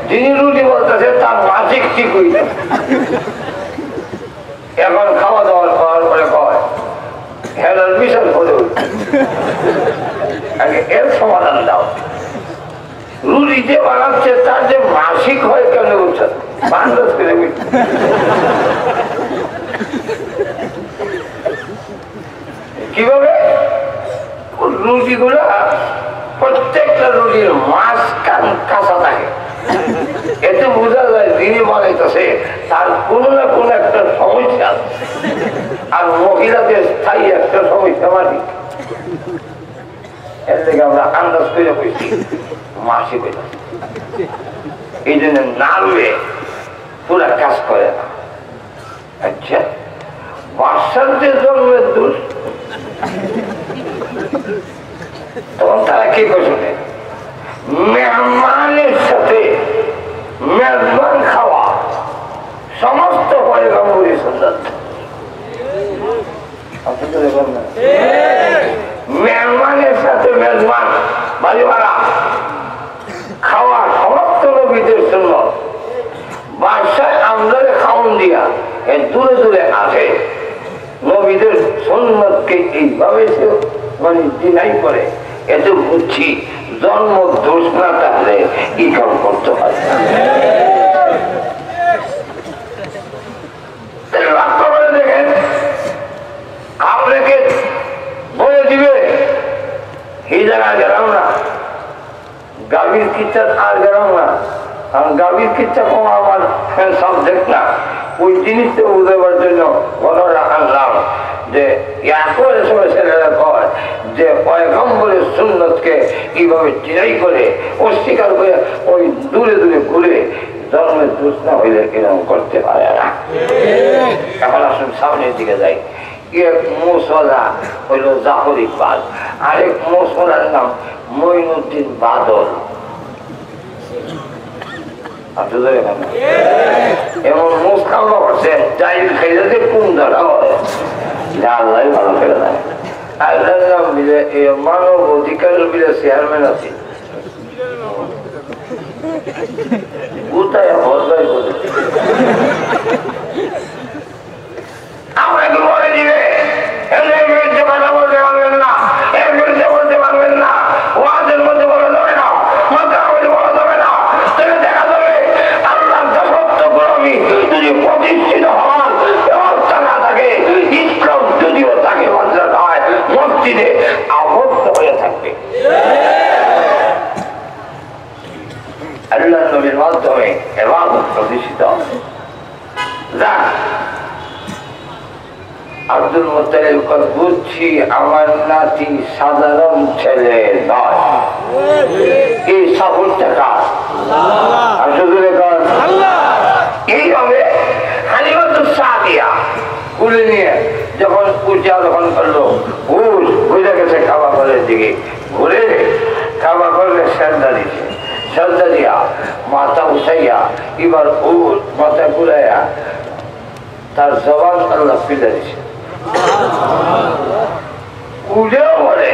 যিনি রুটি বলতেছে তার মাসিক ঠিক হইতে। এখন খাওয়া দাওয়ার খাওয়ার পরে কয় হেলার বিশাল করে আগে এর সমাধান দাও। রুটি যে বানাচ্ছে তার যে মাসিক হয় কেন বলছেন বান্ধব করে কিভাবে রুটি গুলা প্রত্যেকটা রুটির মাছ কাঁচা থাকে, এতে বোঝা যায় যিনি বানাইতেছে তার কোনো না কোনো একটা সমস্যা, আর মহিলাদের স্থায়ী একটা সমস্যা মানি। এর থেকে আমরা আন্দাজ করে বলছি মাসিক হইল, এই জন্য না রুয়ে পুরা কাজ করে না। আচ্ছা বাদশার যে জন্মের দোষ, তখন তারা কি করছে, মেহমানের সাথে মেজবান খাওয়া সমস্ত পয়গম্বরী সুন্নাত। মেহমানের সাথে মেজবান বাড়িওয়ালা খাওয়া সমস্ত নবীদের সুন্নাত। বাদশাহ আমদারে খাওন দিয়া এর দূরে দূরে আছে, নবীদের সুন্নাতকে এইভাবে মানে ডিনাই করে। এতে বুঝছি জন্ম দোষ না থাকলে কি কাম করতে হয়। লক্ষ্য করে দেখেন, আপনাকে বলে দিবে এই জায়গায় গেলাম না, গাভীর কিচ্ছা আর গেলাম না, কারণ গাভীর কিচ্ছা কম আমার সাবজেক্ট না। ওই জিনিসটা বুঝাবার জন্য ঘটনা আনলাম যে এরপরে সময় ছেলেরা কয় যে পয়গম্বরের সুন্নতকে এইভাবে চিরাই করে অস্বীকার করে ওই দূরে দূরে ঘুরে জন্মের দোষ না হইলে এরকম করতে পারে না। এখন আসুন সামনের দিকে যাই। এক মুসলা হইল জাফর ইকবাল, আরেক মুসলার নাম মঈনুদ্দিন বাদল। এমন মুখ খাওয়া করছেন যাই খাইলে যে কুম ধরা হয়, আল্লাহ ভালো ফেলে দেয়। আল্লাহর নাম মিলে মানব অধিকারের মিলে চেয়ারম্যান আছে, কোথায় বদলাই করে আপনাকে বলে দিবে এর বিরুদ্ধে কথা বলতে পারবেন না, এর বিরুদ্ধে বলতে পারবেন না, ওয়াজের মধ্যে বলা যাবে না, মাথার মধ্যে বলা যাবে না। তবে দেখা যাবে আল্লাহ দাসত্ব কর্মী যদি প্রতিষ্ঠিত হন, ব্যবস্থা না থাকে, ইসলাম যদিও তাকে মাদ্রাস হয় মসজিদে আবদ্ধ হয়ে থাকবে। আল্লাহ নবীর মাধ্যমে ইবাদত প্রতিষ্ঠিত। আব্দুল মুত্তালিব বুঝছি আমার নাতি সাধারণ ছেলে নয়, এই সাপোর্টটা কার? এইভাবে হালিমাতুস সাদিয়া কুলে নিয়ে যখন পূজা যখন করলো, বুঝে গেছে কাবা ঘরের দিকে, ঘুরে কাবা ঘরে সেজদা দিছে, সেজদা দিয়া মাথা উঠাইয়া এবার মাথা ঘুরাইয়া তার জবান আল্লাহ ফিরে দিছে। উঠেও বলে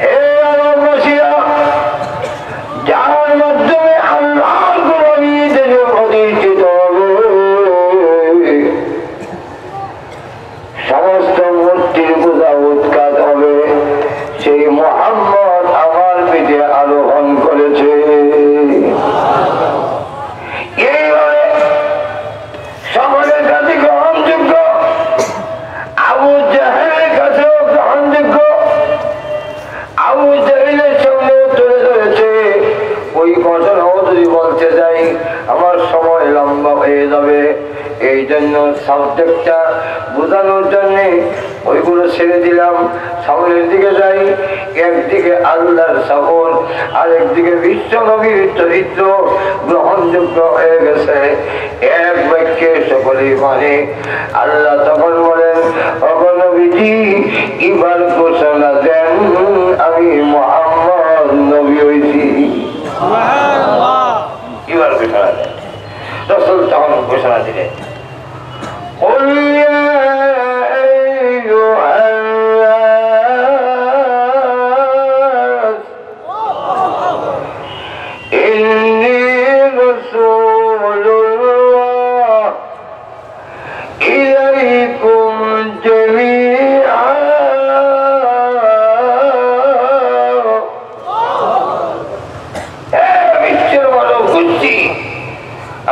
হে আরববাসীরা, যার মাধ্যমে আল্লাহর গোলামি দেশে প্রতিষ্ঠিত হবে, সমস্ত মূর্তির পূজা উৎখাত হবে, সেই মুহাম্মদ আমার পিঠে আরোহণ করেছে। এইভাবে সকলের কাছে গ্রহণযোগ্য, আবু জাহেলের কাছেও গ্রহণযোগ্য। আবু জাহেলের সঙ্গে ওই ঘটনাও যদি বলতে যাই আমার সময় লম্বা হয়ে যাবে। এই জন্য সাবজেক্টটা বোঝানোর জন্য ওইগুলো ছেড়ে দিলাম। সামনের দিকে যাই। একদিকে আল্লাহর সাবর, আর একদিকে বিশ্বনবীর চরিত্র গ্রহণযোগ্য হয়ে গেছে। এক বাক্যে সকলেই মানে। আল্লাহ তখন বলেন, নবীজি এবার ঘোষণা দেন আমি মুহাম্মদ নবী হয়েছি। এবার ঘোষণা দেন। রাসূল তখন ঘোষণা দিলেন,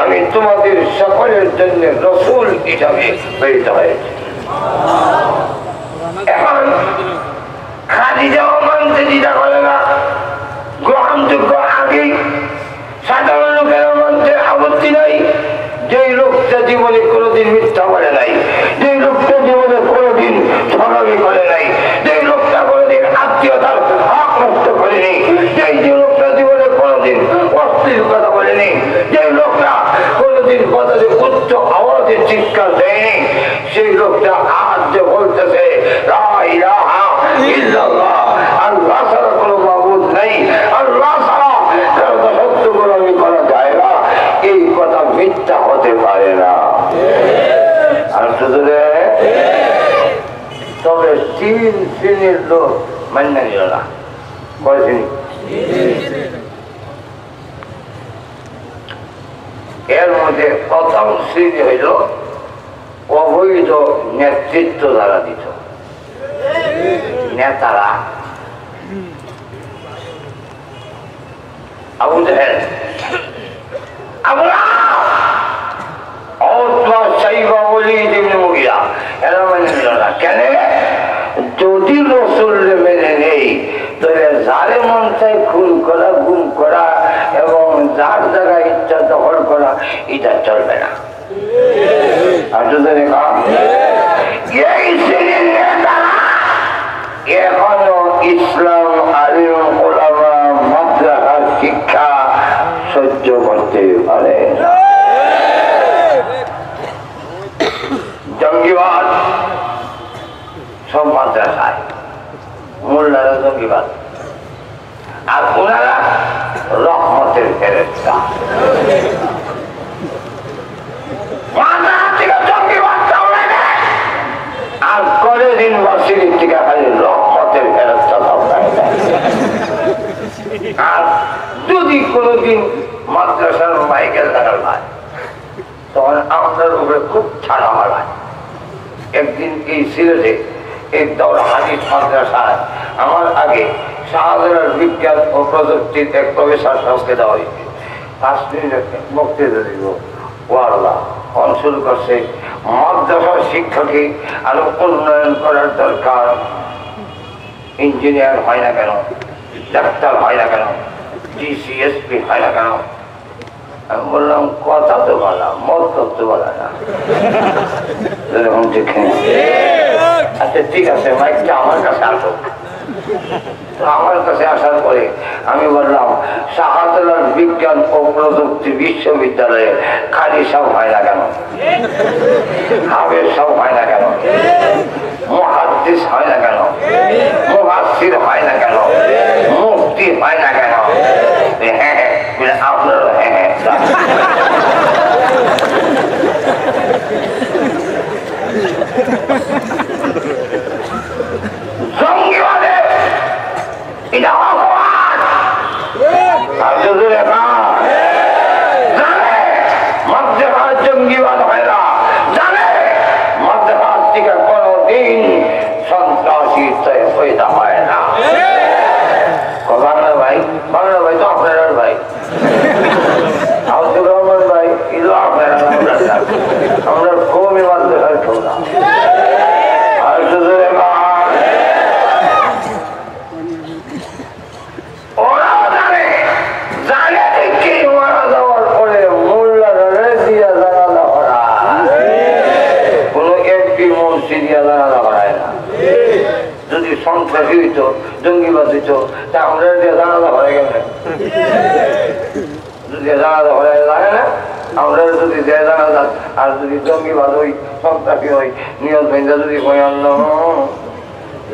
আমি তোমাদের সকলের জন্য রসুল হিসাবে প্রেরিত হয়েছি। এখন খাদিজাও মানতে দ্বিধা করে না, গ্রহণযোগ্য আগেই সাধারণ লোকের মানতে আপত্তি নাই। যে লোকটা জীবনে কোনোদিন মিথ্যা বলে নাই, যে লোকটা জীবনে কোনোদিন ছড়ামি করে নাই, যে লোকটা কোনোদিন আত্মীয়তার হক নষ্ট করেনি, যে লোকটা জীবনে কোনোদিন অশ্লীল কথা বলেনি, যে লোকটা কোনোদিন কথাতে উচ্চ আওয়াজে চিৎকার দেয়নি, সেই লোকটা আজ যে বলতেছে লা ইলাহা ইল্লাল্লাহ, আল্লাহ ছাড়া কোনো মাবুদ নেই, আল্লাহ ছাড়া কারো সত্য গোলামি করা যায় না, এই কথা মিথ্যা হতে পারে না। আর শুধু তবে 3 শ্রেণীর লোক মান্য নিল না। কয় শ্রেণী? এর মধ্যে প্রথম শ্রেণী হইল অবৈধ নেতৃত্ব দ্বারা দিত নেতারা। আবু জাহেল, আবু লাহাব, উতবা, শাইবা, ওয়ালিদ ইবনে মুগিরা এরা মেনে নিল না। কেন? যদি রাসূল মেনে নেই তাহলে যারে মন চায় খুন করা, গুম করা এবং যার জায়গায় ইচ্ছা দখল করা এটা চলবে না। আর যদি এই শ্রেণীর নেতারা এখনো ইসলাম, আলিম, ওলামা, মাদ্রাসার শিক্ষা সহ্য করতে পারে না। জঙ্গিবাদ সব মাদ্রাসায়, মোল্লারা জঙ্গিবাদ, আর ওনারা রহমতের ফেরেশতা। মাদ্রাসা থেকে জঙ্গিবাদ চালায় দেয়, আর কলেজ ইউনিভার্সিটি থেকে খালি রহমতের ফেরেশতা চালায় দেয়। আর যদি কোনোদিন মাদ্রাসার মাইকেল লাগাল হয় তখন আপনার উপরে খুব ছাড়া হয়। একদিন এই সিলেটে এক দৌড়া হাদিস মাদ্রাসায় আমার আগে শাহজালাল বিজ্ঞান ও প্রযুক্তির এক প্রফেসর সংস্কৃত দেওয়া হয়েছে। 5 মিনিট বক্তৃতা দিব। ওয়াল্লাহ শুরু করছে, মাদ্রাসার শিক্ষাকে আরো উন্নয়ন করার দরকার। ইঞ্জিনিয়ার হয় না কেন, ডাক্তার হয় না কেন, ডিসিএসপি হয় না কেন? আমি বললাম কথা তো বলা, মত করতে বলা না। আচ্ছা ঠিক আছে, মাইকটা আমার কাছে আসো। আমার কাছে আসার পরে আমি বললাম, শাহজালাল বিজ্ঞান ও প্রযুক্তি বিশ্ববিদ্যালয়ে খালি সব হয় না কেন, হাবের সব হয় না কেন, মুহাদ্দিস হয় না কেন, মুফাসসির হয় না কেন, মুফতি হয় না কেন? হ্যাঁ হ্যাঁ, আপনারও হ্যাঁ হ্যাঁ। জঙ্গিবাদে এটা অপরাধ। জানে মাদ্রাসার জঙ্গিবাদ হয় না, জানে মাদ্রাসার থেকে কোনদিন সন্ত্রাসী পয়দা হয় না। বাংলা ভাই, বাংলা ভাই তো আপনার ভাই। সন্ত্রাসী হইতো, জঙ্গিবাদ হইতো, তা আমরা জানাজা হয়ে গেল জানাজা হয়ে লাগে না। আমরা যদি যে জানাজা আর যদি জঙ্গিবাদ হই, সন্ত্রাসী হই, নিয়ত ভেঞ্জা যদি হই অন্য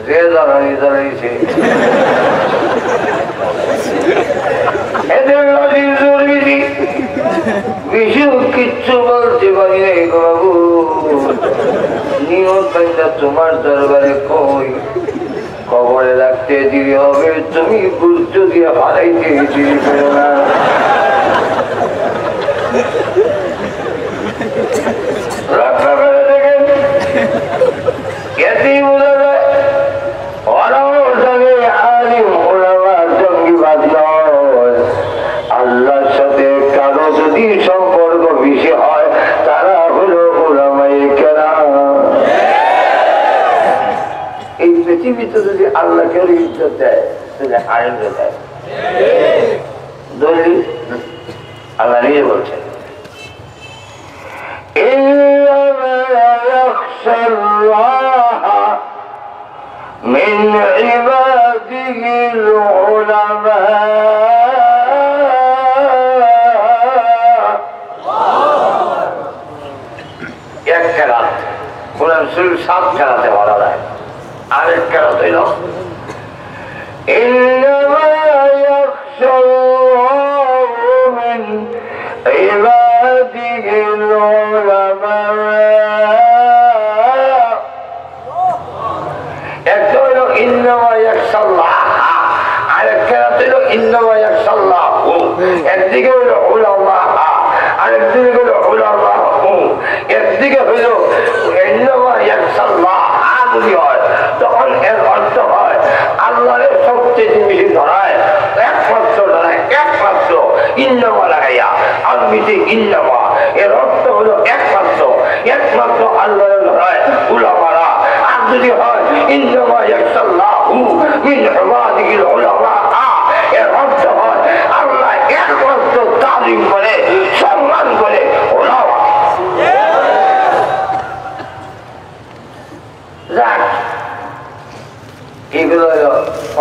যে জ্বালানি জ্বালাইছে এদের নদীর জোর বেশি বেশি কিচ্ছু বলতে পারি না বাবু। নিয়ত ভেঞ্জা তোমার দরবারে কই কবরে রাখতে দিবি হবে, তুমি গুরুত্ব দিয়ে হারাইতে দিবি না। রক্ষা করে দেখেন এতেই বোঝা যায় জঙ্গিবাদ নয়। আল্লাহর সাথে কারো যদি সম্পর্ক বেশি হয় তারা হলো উলামায়ে কেরাম। এই পৃথিবীতে যদি আল্লাহকে ইজ্জত দেয় তাহলে আরেকটা দেয়। দলিল আল্লাহ নিজে বলছেন من عباده العلماء এক কেরাত কোরআন শরীফ 7 কেরাতে বলা যায়। আরেক কেরাত হইল إنما يخشى الله من عباده العلماء। একটা হইল إنما يخشى الله, আরেক কেরাত হইল إنما يخشى الله। একদিকে হইল উলামা, আরেকদিকে হইল উলামা। একদিকে হইল إنما يخشى الله যদি হয় তখন এর অর্থ হয় আল্লাহরের সবচেয়ে বেশি ধরায়, একমাত্র ধরায়, একমাত্র ইন্নামা লাগাইয়া আরবিতে ইন্নামা এর অর্থ হলো একমাত্র, একমাত্র আল্লাহরের ধরায় উলামারা। আর যদি হয় ইন্নামা ইয়াখশাল্লাহু মিন ইবাদিহিল উলামা এর অর্থ হয় আল্লাহ একমাত্র তালিম করে, সম্মান করে উলামা। এগুলো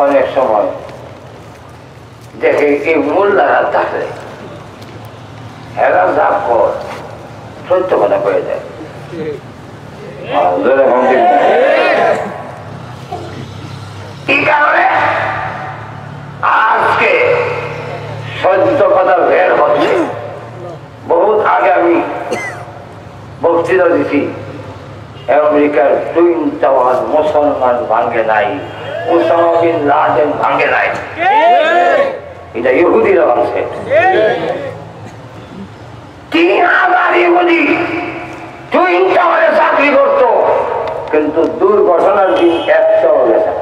অনেক সময় দেখে এই মোল্লারা থাকলে এরা যা কর সত্য কথা করে দেয়। কি কারণে আজকে সত্য কথা বের হচ্ছে? বহুত আগে আমি বক্তৃতা দিছি আমেরিকার টুইন টাওয়ার মুসলমান ভাঙ্গে নাই, ওসামা বিন লাদেন ভাঙ্গে নাই, এটা ইহুদিরা ভাঙছে। 3000 ইহুদি টুইন টাওয়ারে চাকরি করত, কিন্তু দুর্ঘটনার দিন একটাও গেছে।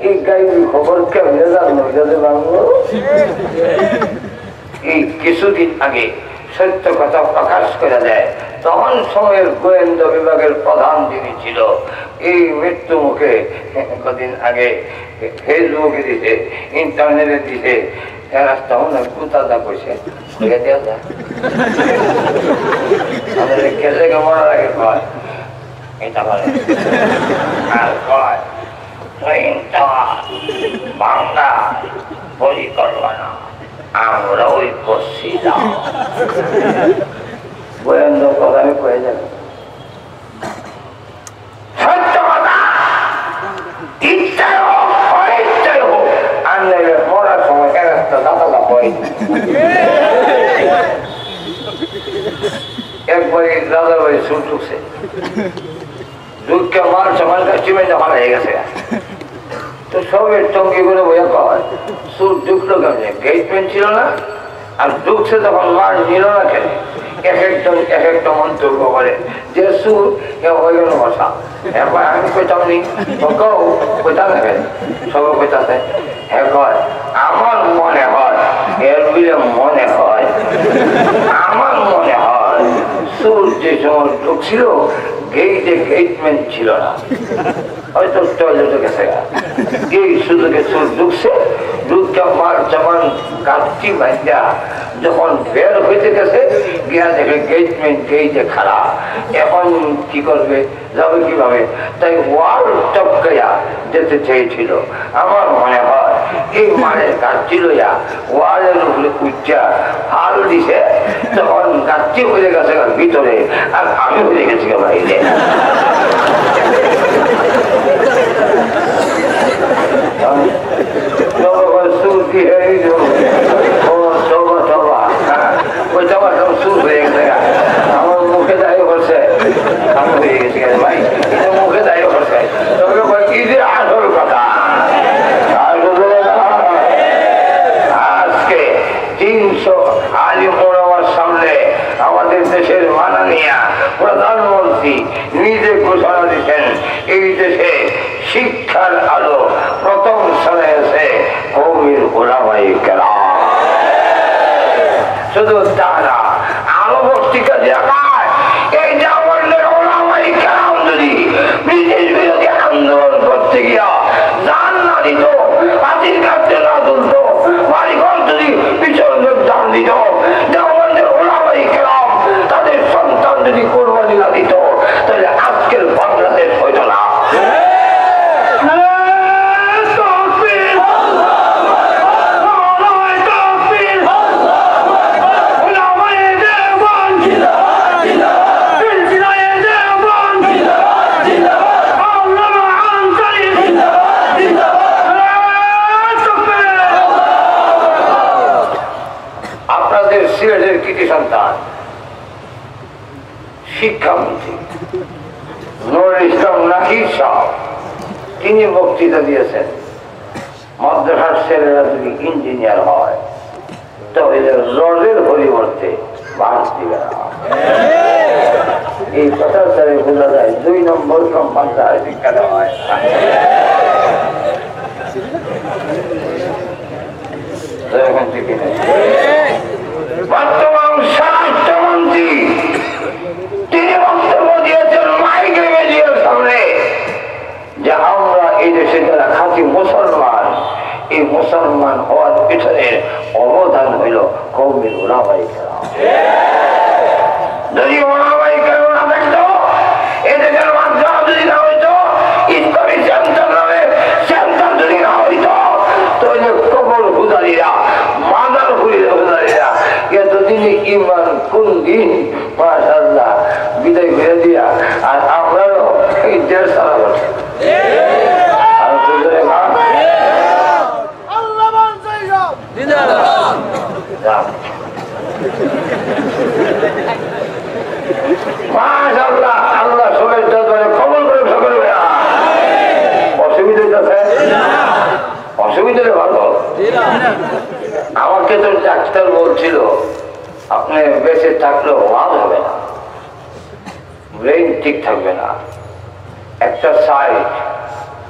এই গাড়ির খবর কেমনে জানলো? এই কিছুদিন আগে সত্য কথা প্রকাশ করে দেয়, তখন সময়ের গোয়েন্দা বিভাগের প্রধান যিনি ছিল এই মৃত্যু মুখে কদিন আগে ফেসবুকে দিছে, ইন্টারনেটে দিছে, তখন কুতাদা কইছে আমাদের কেলেকে মরার আগে কয় এটা বলে আর কয় বাংলা পরিকল্পনা আমরা ওই করছিলাম। গোয়েন্দা কথা আমি কয়ে যাব সত্য কথা, ইচ্ছাই হোক অনিচ্ছাই হোক, আর নেবে মরার সময় একটা দাদা হয়। একবারে দাদা ভাই সুর ঢুকছে, দুঃখে মাল সমাল চিমেন্টে ভালো হয়ে গেছে। তো সবের টঙ্কি করে বইয়া কয় সুর ঢুকলো কেমনে? গেটমেন্ট ছিল না, আর ঢুকছে তখন মাল নিল না কেন? এক একটা মন্তব্য করে যে সুর হয়ে গেল ভাষা। এরপর আমি কইতাম নি কইতা থাকে সব কইতাছে, হ্যাঁ কয় আমার মনে হয় এর বিলে মনে হয়, আমার মনে হয় সুর যে সময় ঢুকছিল গেইটে গেটমেন্ট ছিল না, হয়তো টয়লেটে গেছে, গেট শুধু সুর ঢুকছে, ঢুকতে মাল চামান গাছটি বাঁধা যখন বের হইতে গেছে গিয়া দেখে গেটে খারাপ, এখন কি করবে, যাবে কিভাবে, তাই ওয়াল টপকাইয়া যেতে চেয়েছিল। আমার মনে হয় এই মালের গাছটি লইয়া ওয়ালের উপরে উচ্চা হাল দিছে, তখন গাছটি হয়ে গেছে ভিতরে আর আমি হয়ে গেছি বাইরে। আমার মুখে দায়ী করছে, আমি হয়ে গেছি ভাই, মুখে দায়ী করছে, কি যে আসল কথা। আজকে 300 আলিম ওলামার সামনে আমাদের দেশের মাননীয় প্রধানমন্ত্রী নিজে ঘোষণা দিচ্ছেন এই দেশে শিক্ষার আলো প্রথম স্থানে আছে কওমের ওলামায়ে কেরাম। শুধু তা না, আরো বক্তৃতা দেখায় এই জামানের ওলামায়ে কেরাম যদি ব্রিটিশ বিরোধী আন্দোলন করতে গিয়া জান না দিত, হাতির কাছে না তুলত, বাড়িঘর যদি পিছনে দান দিত, জামানের ওলামায়ে কেরাম তাদের সন্তান যদি কোরবানি না দিত, তাহলে আজকের বাংলাদেশ হইত না। সিলেটের কৃতি সন্তান শিক্ষামন্ত্রী নুরুল ইসলাম নাকির সাহেব, তিনি বক্তৃতা দিয়েছেন মাদ্রাসার ছেলেরা যদি ইঞ্জিনিয়ার হয় তো এদের রডের পরিবর্তে বাঁশ দিবে না। এই কথার দ্বারা বোঝা যায় 2 নম্বর সম্মানদার শিক্ষা দেওয়া হয়। বর্তমান স্বরাষ্ট্রমন্ত্রী তিনি বক্তব্য দিয়েছেন মাইকে মিডিয়ার সামনে যে আমরা এই দেশে যারা খাঁটি মুসলমান, এই মুসলমান হওয়ার পিছনে অবদান হইল কওমের ওলামায়ে কেরাম। যদি ওলামায়ে কেরাম না থাকতো, এই দেশের মাদ্রাসা যদি না হইতো, ইসলামী সেন্টার নামে সেন্টার যদি না হইতো, তাহলে কবর হুদারিরা, মাদার হুদারিরা এতদিনে ইমান কোন দিন মাশাআল্লাহ বিদায় করে দিয়া, আর আমরাও এই দেশ সারা করছি। মাশাআল্লাহ, আল্লাহ সবাই কবল করে সকলে। অসুবিধা আছে? অসুবিধা ভালো। আমাকে তো ডাক্তার বলছিল আপনি বেঁচে থাকলেও ভাব হবে না, ব্রেন ঠিক থাকবে না, একটা সাইড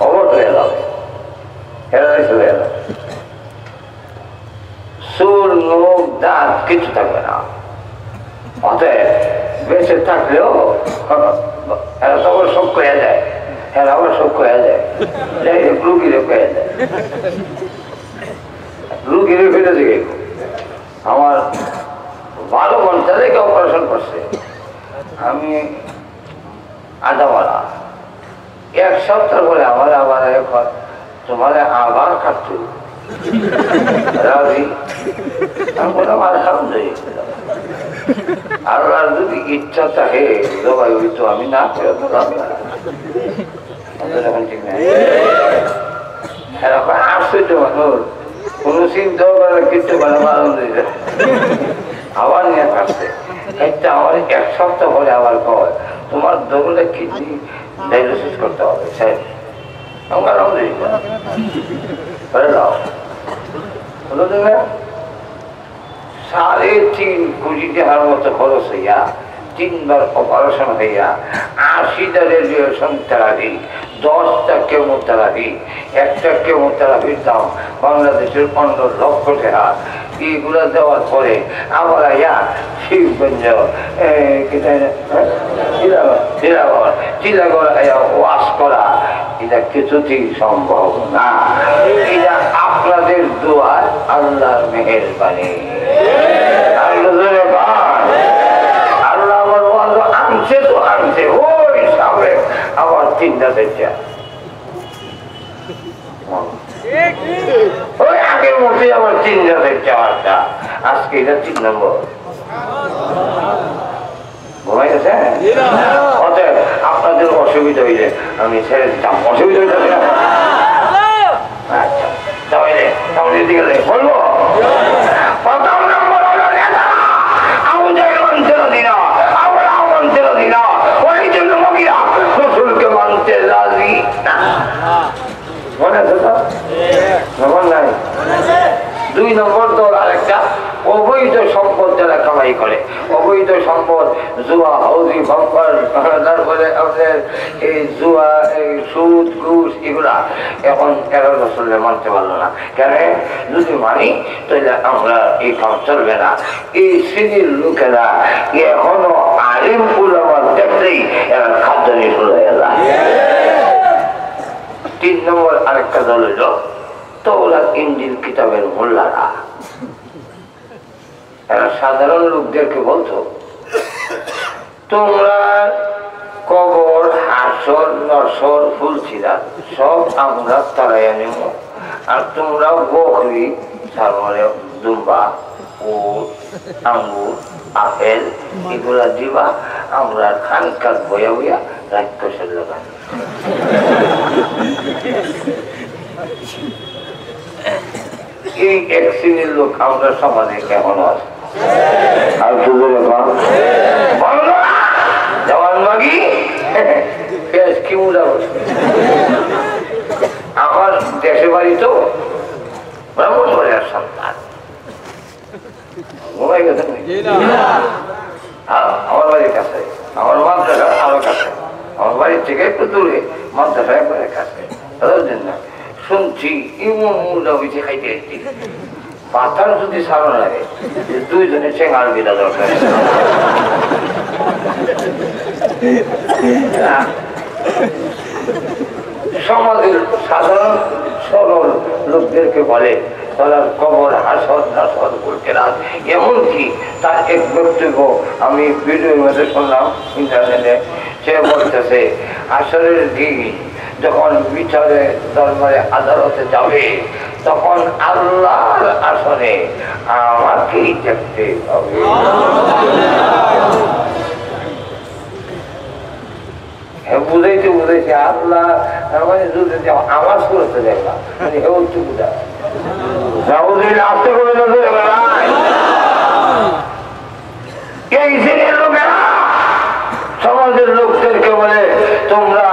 অবট হয়ে যাবে, প্যারালাইজ হয়ে যাবে, চুল মুখ দাঁত কিছু থাকবে না। অতএব বেঁচে থাকলেও এরা তো আবার শোক হয়ে যায়, এরা আবার শোক হয়ে যায়, রুগীরে হয়ে যায়, রুগীরে ফেলে দিকে। আমার 12 ঘন্টা থেকে অপারেশন করছে, আমি আদাওয়ালা। 1 সপ্তাহ পরে আমার আবার এখন তোমার আবার কাটতে রাজি। আমি বললাম আলহামদুলিল্লাহ, আল্লাহর যদি ইচ্ছা থাকে জবাই হইতো, আমি না করে তো যাবে না। ঠিক না, এরকম আসছে তো মানুষ কোন চিন্তাও করে কিছু করে আলহামদুলিল্লাহ আবার নিয়ে কাটছে। একটা আমার 1 সপ্তাহ পরে আবার কয় তোমার দৌড়ে কিডনি ডায়ালিসিস করতে হবে স্যার। আমার আলহামদুলিল্লাহ করে দাও। 3.5 কোটি টাকার মতো খরচ হইয়া 3 বার অপারেশন হইয়া 80টা রেডিয়েশন থেরাপি, 10টা কেমোথেরাপি, একটা কেমোথেরাপির দাম বাংলাদেশের 15 লক্ষ টাকা। এইগুলো দেওয়ার পরে আবার আইয়া শিবগঞ্জ চিলাগড় আইয়া ওয়াশ করা, এটা কিছুতেই সম্ভব না। এটা আপনাদের দোয়া আল্লাহর মেহেরবানি। আল্লাহ আমার আনছে তো আনছে, ওই সামনে আমার চিন্তা দেখছে, ওই আগের মধ্যে আমার চিন্তা দেখছে আমারটা। আজকে এটা 3 নম্বর ঘুমাই গেছে। অতএব আপনাদের অসুবিধা হইলে আমি ছেড়ে দিতাম, অসুবিধা হইতে না। আচ্ছা তাহলে তাহলে দিকে বলবো। প্রথম নম্বর হলো নেতা আবুজাহেল মানতে রাজি না, আবরাম মানতে রাজি না, ওয়ালিদ ইবনে মুগীরা রাসূলকে মানতে রাজি না। মনে আছে তো? মনে নাই? 2 নম্বর দল আরেকটা, অবৈধ সম্পদ যারা কামাই করে, অবৈধ সম্পদ, জুয়া, হাউজি, বাম্পার, তারপরে আপনার এই জুয়া, এই সুদ, ঘুষ, এগুলা এখন 11 বছরে মানতে পারলো না। কেন? যদি মানি তাহলে আমরা এই কাম চলবে না। এই শ্রেণীর লোকেরা এখনো আলিম উলামা দেখলেই এরা খাদ্য নিয়ে শুরু হয়ে যায়। 3 নম্বর আরেকটা দল হইল তওরাত ইনজিল কিতাবের মোল্লারা। এরা সাধারণ লোকদেরকে বলতো, তোমরা কবর, হাসর, নসর, ফুলছিরা সব আমরা তারাইয়া নেব, আর তোমরা বকরি, তারপরে দুম্বা, উট, আঙ্গুর, আপেল এগুলা দিবা, আমরা খানকার বইয়া বইয়া রাক্ষসের লোকান। এই এক শ্রেণীর লোক আমরা সমাজে কেমন আছে? আর জওয়ান মাগি কি মুলা আমার দেশে বাড়ি তো ব্রাহ্মণ বাড়ির সন্তান। ঘুমাই গেছেন আমার বাড়ির কাছে, আমার মাদ্রাসা আরো কাছে, আমার বাড়ির থেকে একটু দূরে, মাদ্রাসা একবারে কাছে। তাদের জন্য শুনছি ইমন মুলা হয়েছে খাইতে একটি পাতার যদি সারো লাগে 2 জনের চেঙ্গার বিলা দরকার। সমাজের সাধারণ সরল লোকদেরকে বলে তারা কবর, হাসর, নাসর করতে রাত। এমনকি তার এক বক্তব্য আমি ভিডিওর মধ্যে শুনলাম ইন্টারনেটে, সে বলতেছে আসরের দিন যখন বিচারে দরবারে আদালতে যাবে তখন আল্লাহর আসনে আমাকেই দেখতে হবে। বুঝাইতে বুঝাইছে আল্লাহ মানে যদি আওয়াজ করতে দেখলাম মানে একটু বুঝা আসতে করে এই শ্রেণীর লোকেরা সমাজের লোকদেরকে বলে তোমরা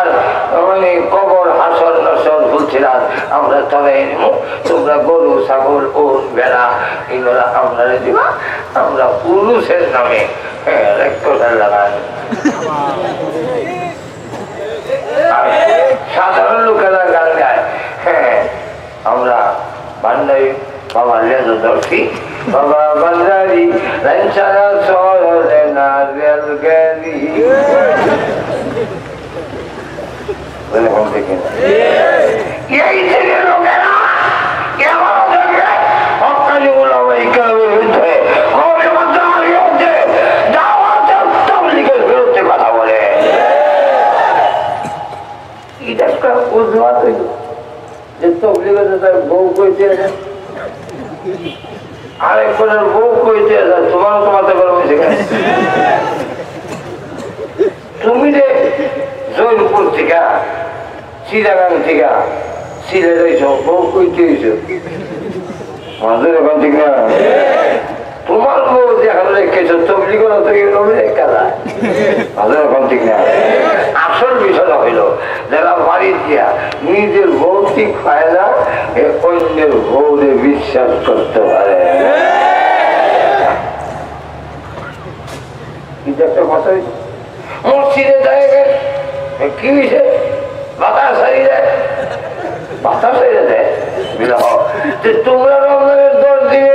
মানে কবর, হাসর, নসর, ফুলছিরা আমরা তলাই নেব, তোমরা গরু, ছাগল, উট, ভেড়া এগুলা আমরা দিবা, আমরা উরুসের নামে রেকর্ডার লাগাই। সাধারণ লোকেরা গান গায়, হ্যাঁ আমরা ভান্ডারি বাবা লেজো ধরছি, বাবা ভান্ডারি লাইনছাড়া শহরে না রেল গাড়ি। এই ছেলে লোকেরা কেমন দেখে হকানি উলামায়ে কেরামের বিরুদ্ধে, কওমে মুসলিমের বিরুদ্ধে, দাওয়াতে তাবলীগের বিরুদ্ধে কথা বলে। এটা একটা উজমাত হইল যে তবলীগের তার বউ কইতে আরেকজনের বউ কইতে তোমারও তোমাতে বড় হয়েছে কেন? তুমি যে জৈনপুর থেকে, চিরাগাং থেকে সিলেট হয়েছ, বউ কইতে হয়েছ মাঝের ওখান থেকে না, তোমার বউ যেখানে রেখেছ তবলীগের মাঝের ওখান থেকে না। আসল বিষয়টা হইল যারা বাড়ি দিয়া নিজের ভৌতিক ফায়দা অন্যের বউরে বিশ্বাস করতে পারে। একটা কথা মসজিদে যায় কি হয়েছে, বাতাস হারিয়ে যায়, বাতাস হারিয়ে দেয় বিবাহ। তোমরা রমজানের দর দিয়ে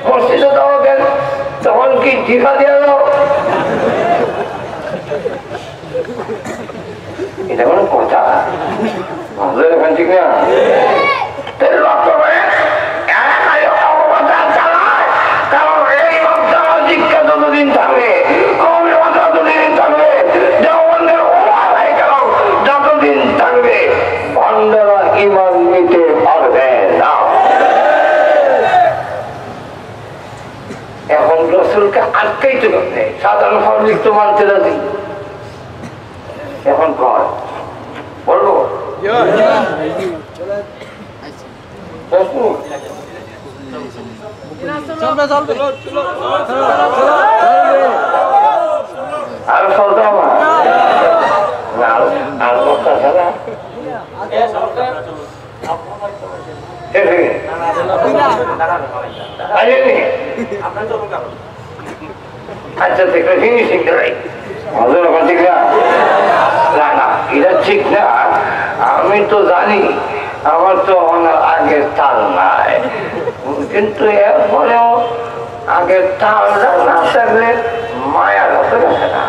মসজিদে দাও কেন? তখন কি টিকা দিয়ে দাও? এটা কোনো কথা? ঠিক না? লক্ষ্য করে এখন রসুলকে আটকাইতে পারবে, সাধারণ পাবলিক তো মানতে রাজি। এখন কর বলবো আর চলতে হবে আর কথা ছাড়া আচ্ছা দেখলে ফিনিশিং দেয় ঠিক না? না এটা ঠিক না। আমি তো জানি আমার তো আগের তাল নাই, কিন্তু এরপরেও আগের তালটা না থাকলে মায়ার হতে গেছে না।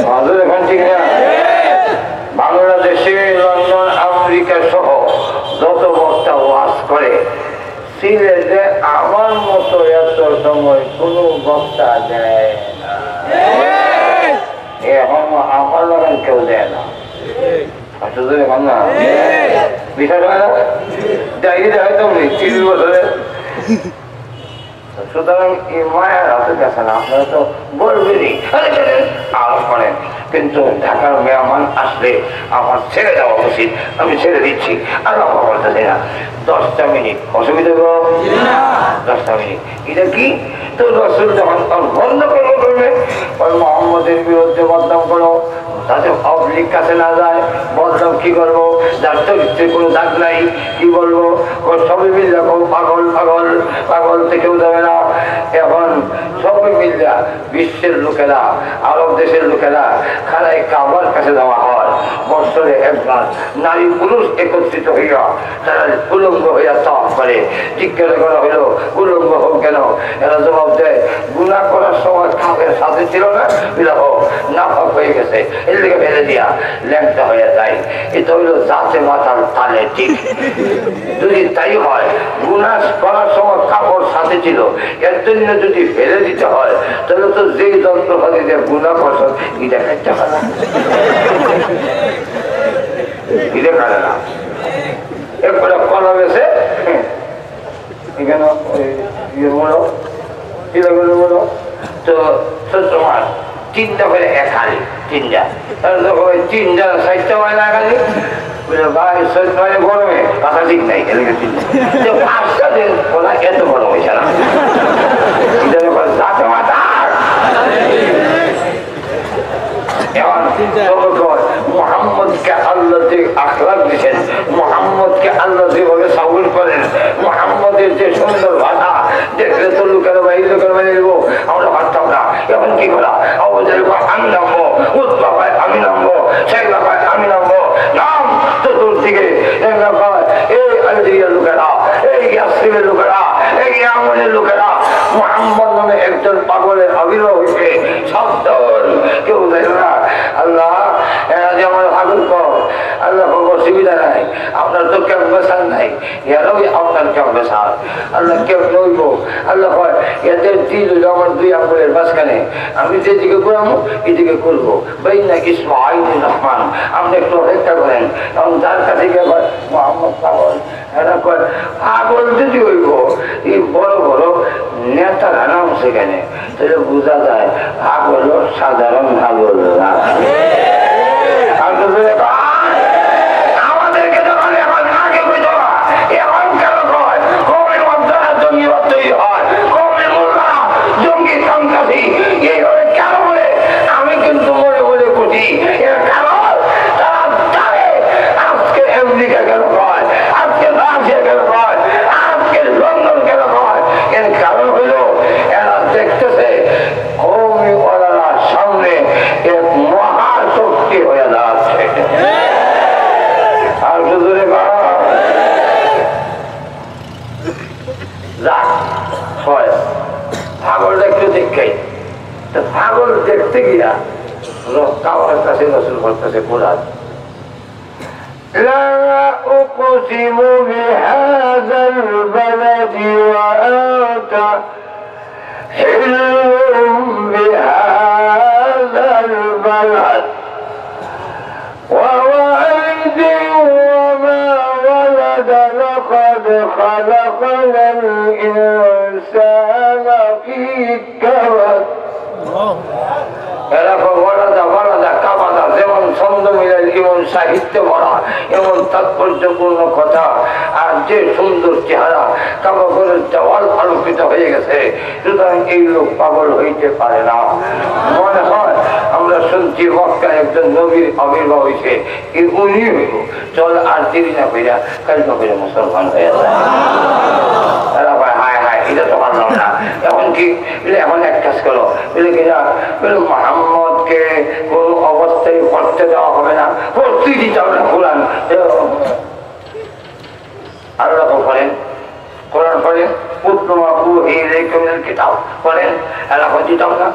হজর এখন ঠিক না? বাংলাদেশে, লন্ডন, আমেরিকা সহ যত বক্তা ওয়াজ করে, সিলেটে আমার মতো এত সময় কোন বক্তা দেয় না। এখন আমার লাগান কেউ দেয় না। সুতরাং এই মায়ের হাতে গেছে না, আপনারা তো বলবেনই আরো করেন, কিন্তু ঢাকার মেহমান আসলে আমার ছেড়ে দেওয়া উচিত। আমি ছেড়ে দিচ্ছি, আর আমার বলতেছি না। 10টা মিনিট অসুবিধা 10টা মিনিট এটা কি? তো রসুল যখন বন্ধ করবে মোহাম্মদের বিরুদ্ধে বদনাম করো, তাতে পাবলিক কাছে না যায়, বদনাম কি করবো? যার চরিত্রে কোনো দাগ নাই, কি বলবো? সবাই মিলে পাগল পাগল পাগল থেকেও যাবে না। এখন সবাই মিলে বিশ্বের লোকেরা, আরব দেশের লোকেরা খানায় কাবার কাছে যাওয়া হয়। বছরে একবার নারী পুরুষ একত্রিত হইয়া তারা উলঙ্গ হইয়া তপ করে। জিজ্ঞাসা করা হইলো উলঙ্গ হোক কেন? এরা জবাব দেয়, গুনাহ করার সময় কাপের সাথে ছিল না, না পাক হয়ে গেছে, এর দিকে ফেলে দিয়া ল্যাংটা হয়ে যায়। এটা হইলো জাতে মাথার তালে ঠিক। যদি তাই হয়, গুনাহ করার সময় কাপড় সাথে ছিল, এর জন্য যদি ফেলে দিতে হয়, তাহলে তো যেই যন্ত্রপাতি দিয়ে গুনাহ করছো এটা খাইতে হয় না, এটা খাবে না। এরপরে কলা গেছে এখানে তো ছোট্ট মাছ 3টা করে এক হালি, 3টা 4টা হয় না খালি গরমে কথা ঠিক নাই, 5টা দিন বলা এত গরম হয়েছে না। যাতে মাথা মোহাম্মদকে আল্লাহ যে আখলাক দিচ্ছেন, মোহাম্মদকে আল্লাহ যেভাবে সাউল করেন, মোহাম্মদের যে সুন্দর ভাষা দেখলে তো লোকের বাড়ি লোকের বাড়ি দেবো, আমরা ভাবতাম না। এখন কি করা? আমি নামবো, উৎপা পায় আমি নামবো, সেগুলা পায় আমি নামবো, নাম চতুর্দিকে এই আলজেরিয়ার লোকেরা, এই ইয়াসরিনের লোকেরা, এই ইয়ামনের লোকেরা মোহাম্মদ নামে একজন পাগলের আবির্ভাব হয়েছে। শব্দ কেউ দেয় না। আল্লাহ এরা যে আমার পাগল কর, আল্লাহ কোনো অসুবিধা নাই, আপনার তো কেউ বেসার নাই, এরাও আপনার কেউ বেসার। আল্লাহ কেউ নইব। আল্লাহ হয় এদের দিল হইল আমার 2 আঙ্গুলের মাঝখানে, আমি যেদিকে ঘুরাবো এদিকে করবো। বই না ইসমাইল রহমান, আপনি একটু অপেক্ষা করেন। এবং যার কাছে গিয়ে মোহাম্মদ পাগল, এরা কয় পাগল যদি হইব, এই বড় বড় নেতারা নাম সেখানে, তাহলে বোঝা যায় পাগল সাধারণ পাগল না। আমাদেরকে যখন এখন আগে বুঝতে এখন কেন কয় কমের মধ্যে জঙ্গিবাদী হয়, কমের মোল্লা জঙ্গি সন্ত্রাসী এইভাবে কেন বলে? আমি কিন্তু মনে মনে খুশি। এর কারণ তারা জানে আজকে আমেরিকা কেন কয়, আজকে রাশিয়া কেন কয়, আজকে লন্ডন কেন কয়। এর কারণ হইল এরা দেখতেছে কওমিওয়ালারা সামনে এক মহাশক্তি হয়ে যাচ্ছে। আর শুধু পাগলটা একটু দেখে, পাগল দেখতে গিয়া কাবার কাছে রসুল করতেছে কোরআন, لا أقسم بهذا البلد وأنت حل بهذا البلد ووالد وما ولد لقد خلقنا الإنسان أنا فيك এরকম বলাদা কাবাদা যেমন ছন্দ মিলাইল এমন সাহিত্য ভরা এমন তাৎপর্যপূর্ণ কথা আর যে সুন্দর চেহারা কাবা ঘরের দেওয়াল আলোকিত হয়ে গেছে সুতরাং এই লোক পাগল হইতে পারে না মনে হয় আমরা শুনছি মক্কায় একজন নবীর আবির্ভাব হয়েছে উনি হইব চল আর দেরি না কইরা কালকা করে মুসলমান হয়ে যায় এরা ভাই হায় হায় এটা তো পারলাম না এখন কি এখন এক কাজ করো বলে কিনা মোহাম্মদকে কোন অবস্থায় পড়তে দেওয়া হবে না পড়তে দিতে হবে না কোরআন আল্লাহ করেন কোরআন পড়েন কিতাব পড়েন এরা দিতাম না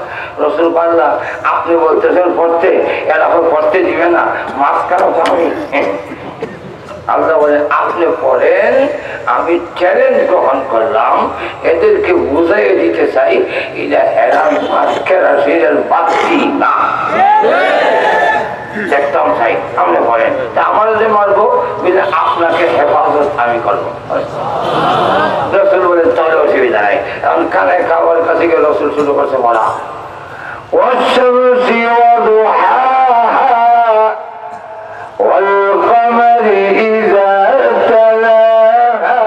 রসুল পাল্লা আপনি বলতেছেন পড়তে এরা পড়তে দিবে না মাঝখানে আমি আল্লাহ বলেন আপনি পড়েন আমি চ্যালেঞ্জ গ্রহণ করলাম এদেরকে বুঝাইয়ে দিতে চাই এটা হেরান মাঝখানা সিরিয়াল বাড়তি না দেখতাম চাই আপনি পড়েন তা আমার যে মারবো বুঝলে আপনাকে হেফাজত আমি করবো রসুল বলেন তাহলে অসুবিধা নাই এখন কানে খাবার কাছে গিয়ে রসুল শুরু করছে বলা والقمر إذا تلاها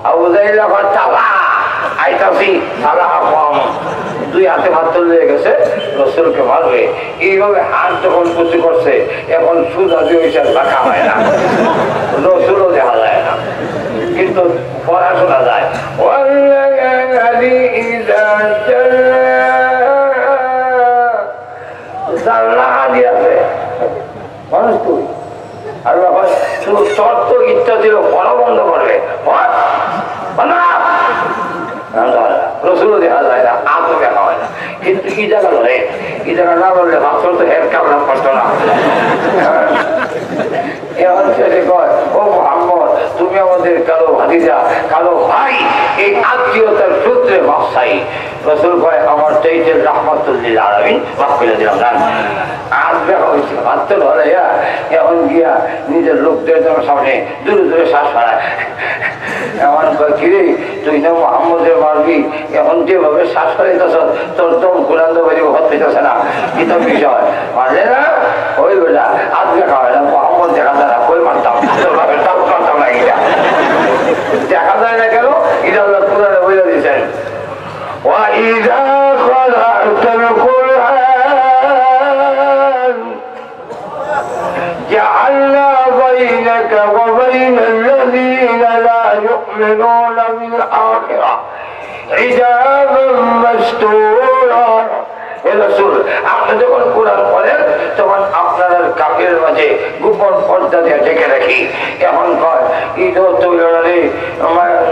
أبو زيد فتبع আইতাছি সালাহ কম দুই হাতে হাত তুলে গেছে রসুলকে মারবে এইভাবে হাত যখন কুচি করছে এখন সুদা দিয়ে রাখা হয় না রসুলও দেখা যায় না কিন্তু পড়াশোনা যায় মানুষ তুই আল্লাহ শর্ত ইচ্ছা ছিল পড়া বন্ধ করবে রসুলও দেখা যায় না আজও দেখা হয় না কিন্তু কি জায়গা ধরে এই জায়গা না ধরলে ভাবছ তো হের কামনা করতো না ও মোহাম্মদ তুমি আমাদের কালো ভাতিজা কালো ভাই এই আত্মীয়তার সূত্রে বাসাই রসুল ভাই আমার চাইতে রহমতুল্লিল আলামিন মাফ করে দিলাম জান আজ দেখা হয়েছিল ভাবতে ধরে এখন গিয়া নিজের লোকদের সামনে দূরে দূরে শ্বাস ফেলায় এমন কিরে তুই না মোহাম্মদের মারবি এখন যেভাবে শ্বাস ফেলাইতেছ তোর দম কুলান্ত বাড়ি হত পেতেছে না কি তো বিষয় মারলে না ওই বেলা আজ দেখা হয় না মোহাম্মদ দেখা যায় না কই মারতাম তোর ভাবে তাপ মারতাম না এটা দেখা যায় না কেন এটা আল্লাহ কুরানে বলে দিয়েছেন وَإِذَا قَرَأْتَ الْقُرْآنَ جَعَلْنَا بَيْنَكَ وَبَيْنَ الَّذِينَ لَا يُؤْمِنُونَ بِالْآخِرَةِ حِجَابًا مَسْتُورًا রাসূল আপনি যখন কোরআন পড়েন তখন আপনার কাফের মাঝে গোপন পর্দা দিয়ে ঢেকে রাখি এখন কয় ঈদ তৈরি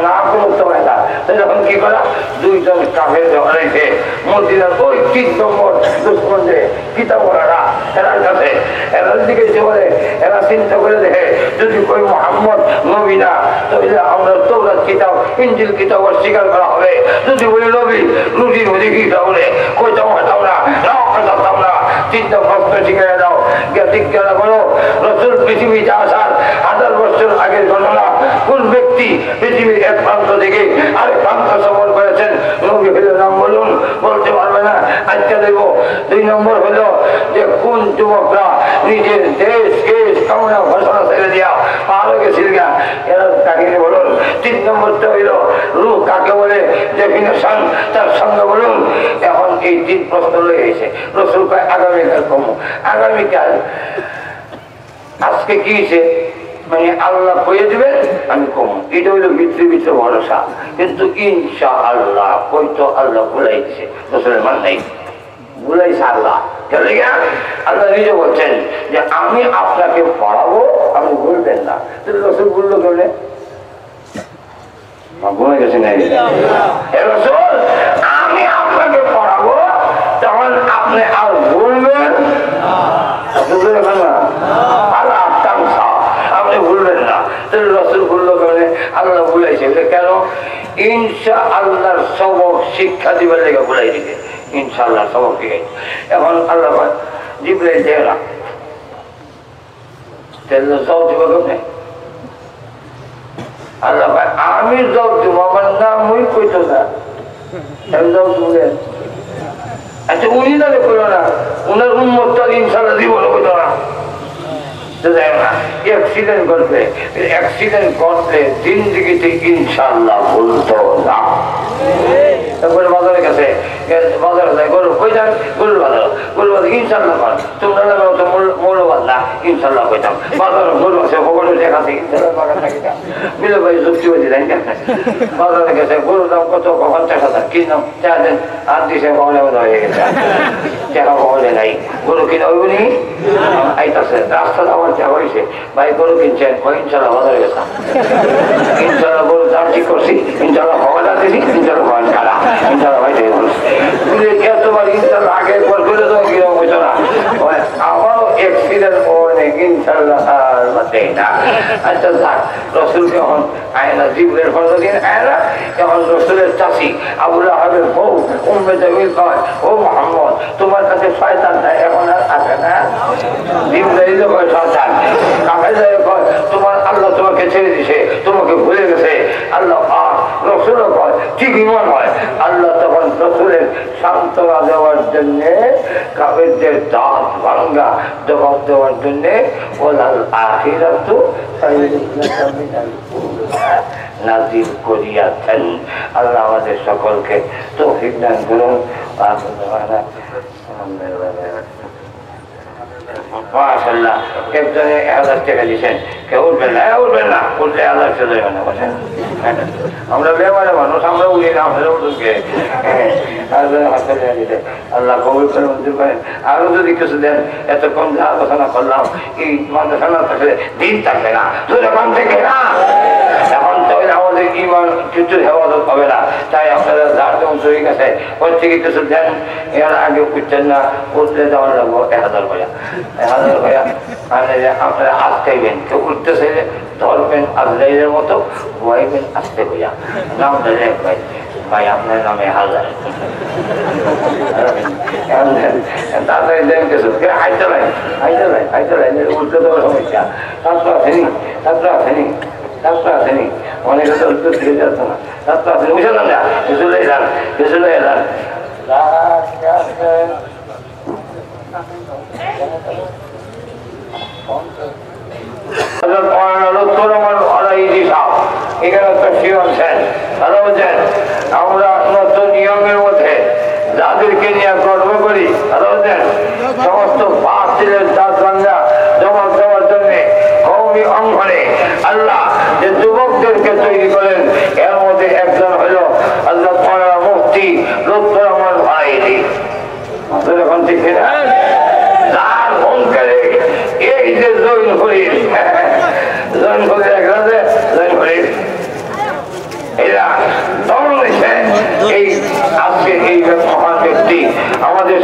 না কোনো তোমায় না যখন কি করা দুইজন কাফের ধরেছে মদিনার ওই ৩ নম্বর দুশ্মনদের কিতাব ওরা এরার কাছে এরার দিকে যে বলে এরা চিন্তা করে দেখে যদি কই মোহাম্মদ নবী না তাহলে আমরা তৌরাত কিতাব ইনজিল কিতাব স্বীকার করা হবে যদি বলি নবী রুটির মধ্যে কি তাহলে কইতাম হতাম না জানতাম না চিন্তা প্রশ্ন শিখে দাও জিজ্ঞাসা করো রসুল পৃথিবীতে আসার 1000 বছর আগের ঘটনা কোন ব্যক্তি পৃথিবীর এক প্রান্ত থেকে আরেক প্রান্ত সফর করেছেন নবী হইল নাম বলুন বলতে পারবে না আজকে দেব 2 নম্বর হলো যে কোন যুবকরা নিজের দেশকে কামনা ঘোষণা ছেড়ে দিয়া পাহাড়ে গেছিল না এরা কাহিনী বলুন 3 নম্বরটা হইল রূহ কাকে বলে ডেফিনেশন তার সঙ্গে বলুন এখন এই 3 প্রশ্ন রয়েছে রসুল কয় আগামীকাল কম আগামীকাল আজকে কি হয়েছে মানে আল্লাহ কয়ে দিবেন আমি কম এটা হইল ভিতরে ভিতরে ভরসা কিন্তু ইনশা আল্লাহ কই তো আল্লাহ ভুলাইছে রসুলের মান নেই ভুলাইছে আল্লাহ আল্লাহ নিজে বলছেন যে আমি আপনাকে পড়াবো আপনি ভুলবেন না রসুল বললো কেমনে ঘুমে গেছে না রসুল আমি আপনাকে পড়াবো তখন আপনি আর ভুলবেন আপনি ভুলবেন না রসুল ভুললো কেমনে আল্লাহ ভুলাইছে কেন ইনশা আল্লাহর সবক শিক্ষা দিবার লেগে ভুলাই দিকে ইনশাআল্লাহ সবক দিকে এখন আল্লাহ জিবরাইল দেয় না তাহলে সব দিব কেমনে আল্লাহ আমি যাও তুমি আমার নাম ওই কইতো না যাও তুমি আচ্ছা উনি না করো না উনার উন্মত ইনশাল্লাহ জীবন কইতো না অ্যাক্সিডেন্ট করবে অ্যাক্সিডেন্ট করলে জিন্দিগিতে ইনশাল্লাহ ভুলতো না তারপরে বাজারের কাছে বাজারে যায় গরু কই যান গরুর বাজার ইনশাল্লাহ কর তোমরা তো মৌলবাদ না ইনশাল্লাহ কইতাম বাজারে গরু আছে গরু দেখাতে ইনশাল্লাহ বাগান থাকি না বিলে ভাই যুক্তিবাদী তাই না বাজারে গেছে গরুর দাম কত 50,000 কিনলাম চা দেন আর দিছে কমলে হয়ে গেছে টাকা কমলে নাই গরু কিনা ওইগুলি আইতাছে রাস্তা আমার যা হয়েছে ভাই গরু কিনছেন ইনশাল্লাহ বাজারে গেছিলাম ইনশাল্লাহ গরুর দাম ঠিক করছি ইনশাল্লাহ ভগবান দিছি ইনশাল্লাহ ভগবান কারা ইনশাল্লাহ ভাই এতবার ইনশাল্লাহ আগে পর করে তো কিরকম হইতো না আমারও অ্যাক্সিডেন্ট অনেক ইনশাল্লাহ না আচ্ছা যাক রসুল যখন আয়না জীবনের ফলদিন আয়না যখন রসুলের চাষি আবুল আহাবের বউ উম্মে জামিল কয় ও মোহাম্মদ তোমার কাছে শয়তানটা এখন আর আছে না জিবরাইল কয় শয়তান কাকে যায় কয় তোমার আল্লাহ তোমাকে ছেড়ে দিছে তোমাকে ভুলে গেছে আল্লাহ রসুলও কয় ঠিক ইমান হয় আল্লাহ তখন রসুলের সান্ত্বনা দেওয়ার জন্য কাফেরদের দাঁত ভাঙ্গা জবাব দেওয়ার জন্য ওলাল আখিরাতু নাজিল করিয়াছেন আল্লাহ আমাদের সকলকে তৌফিক দান করুন মাশাআল্লাহ একজনে 1000 টাকা দিচ্ছেন কেউ উঠবেন না উঠলে 1000 চলে যাবে না বসেন আমরা বেমারে মানুষ আমরা উঠি না আমরা উঠুকে আল্লাহ কবুল করে মঞ্জুর করেন আরো যদি কিছু দেন এতক্ষণ যা আলোচনা করলাম এই মাদ্রাসা না থাকলে দিন থাকবে না যখন থেকে না এখন তো আমাদের ইমান কিছু হেফাজত হবে না তাই আপনারা যার যেমন শরীর আছে ওর থেকে কিছু দেন এর আগে উঠছেন না উঠলে দেওয়ার লাগবো 1000 ভাইয়া 1000 ভাইয়া আপনারা আটকাইবেন কেউ উঠতে চাইলে ধরবেন আজরাইলের মতো বয়াইবেন আসতে ভাইয়া নাম ধরে ভাই ভাই আপনার নামে 1000 তাড়াতাড়ি দেন কিছু হাইতে লাইন উঠতে দেওয়ার সমস্যা ছাত্র আসেনি অনেকে তো উত্তর দিকে যাচ্ছে না ছাত্র আসেনি বুঝলাম না কিছু এলাম আমরা নতুন নিয়মের মধ্যে যাদেরকে নিয়ে গর্ব করি সমস্ত বাতিলের দাঁত ভাঙ্গা জবাব দেওয়ার জন্য কওমি অঙ্গনে আল্লাহ যে যুবকদেরকে তৈরি করেন এর মধ্যে একজন হল আল্লাহ মুফতি লুৎফর রহমান ভাইদি এখন ঠিক না যার অঙ্কারে এই যে জৈনপুরীর এরা দল এই আজকে এই মহান ব্যক্তি আমাদের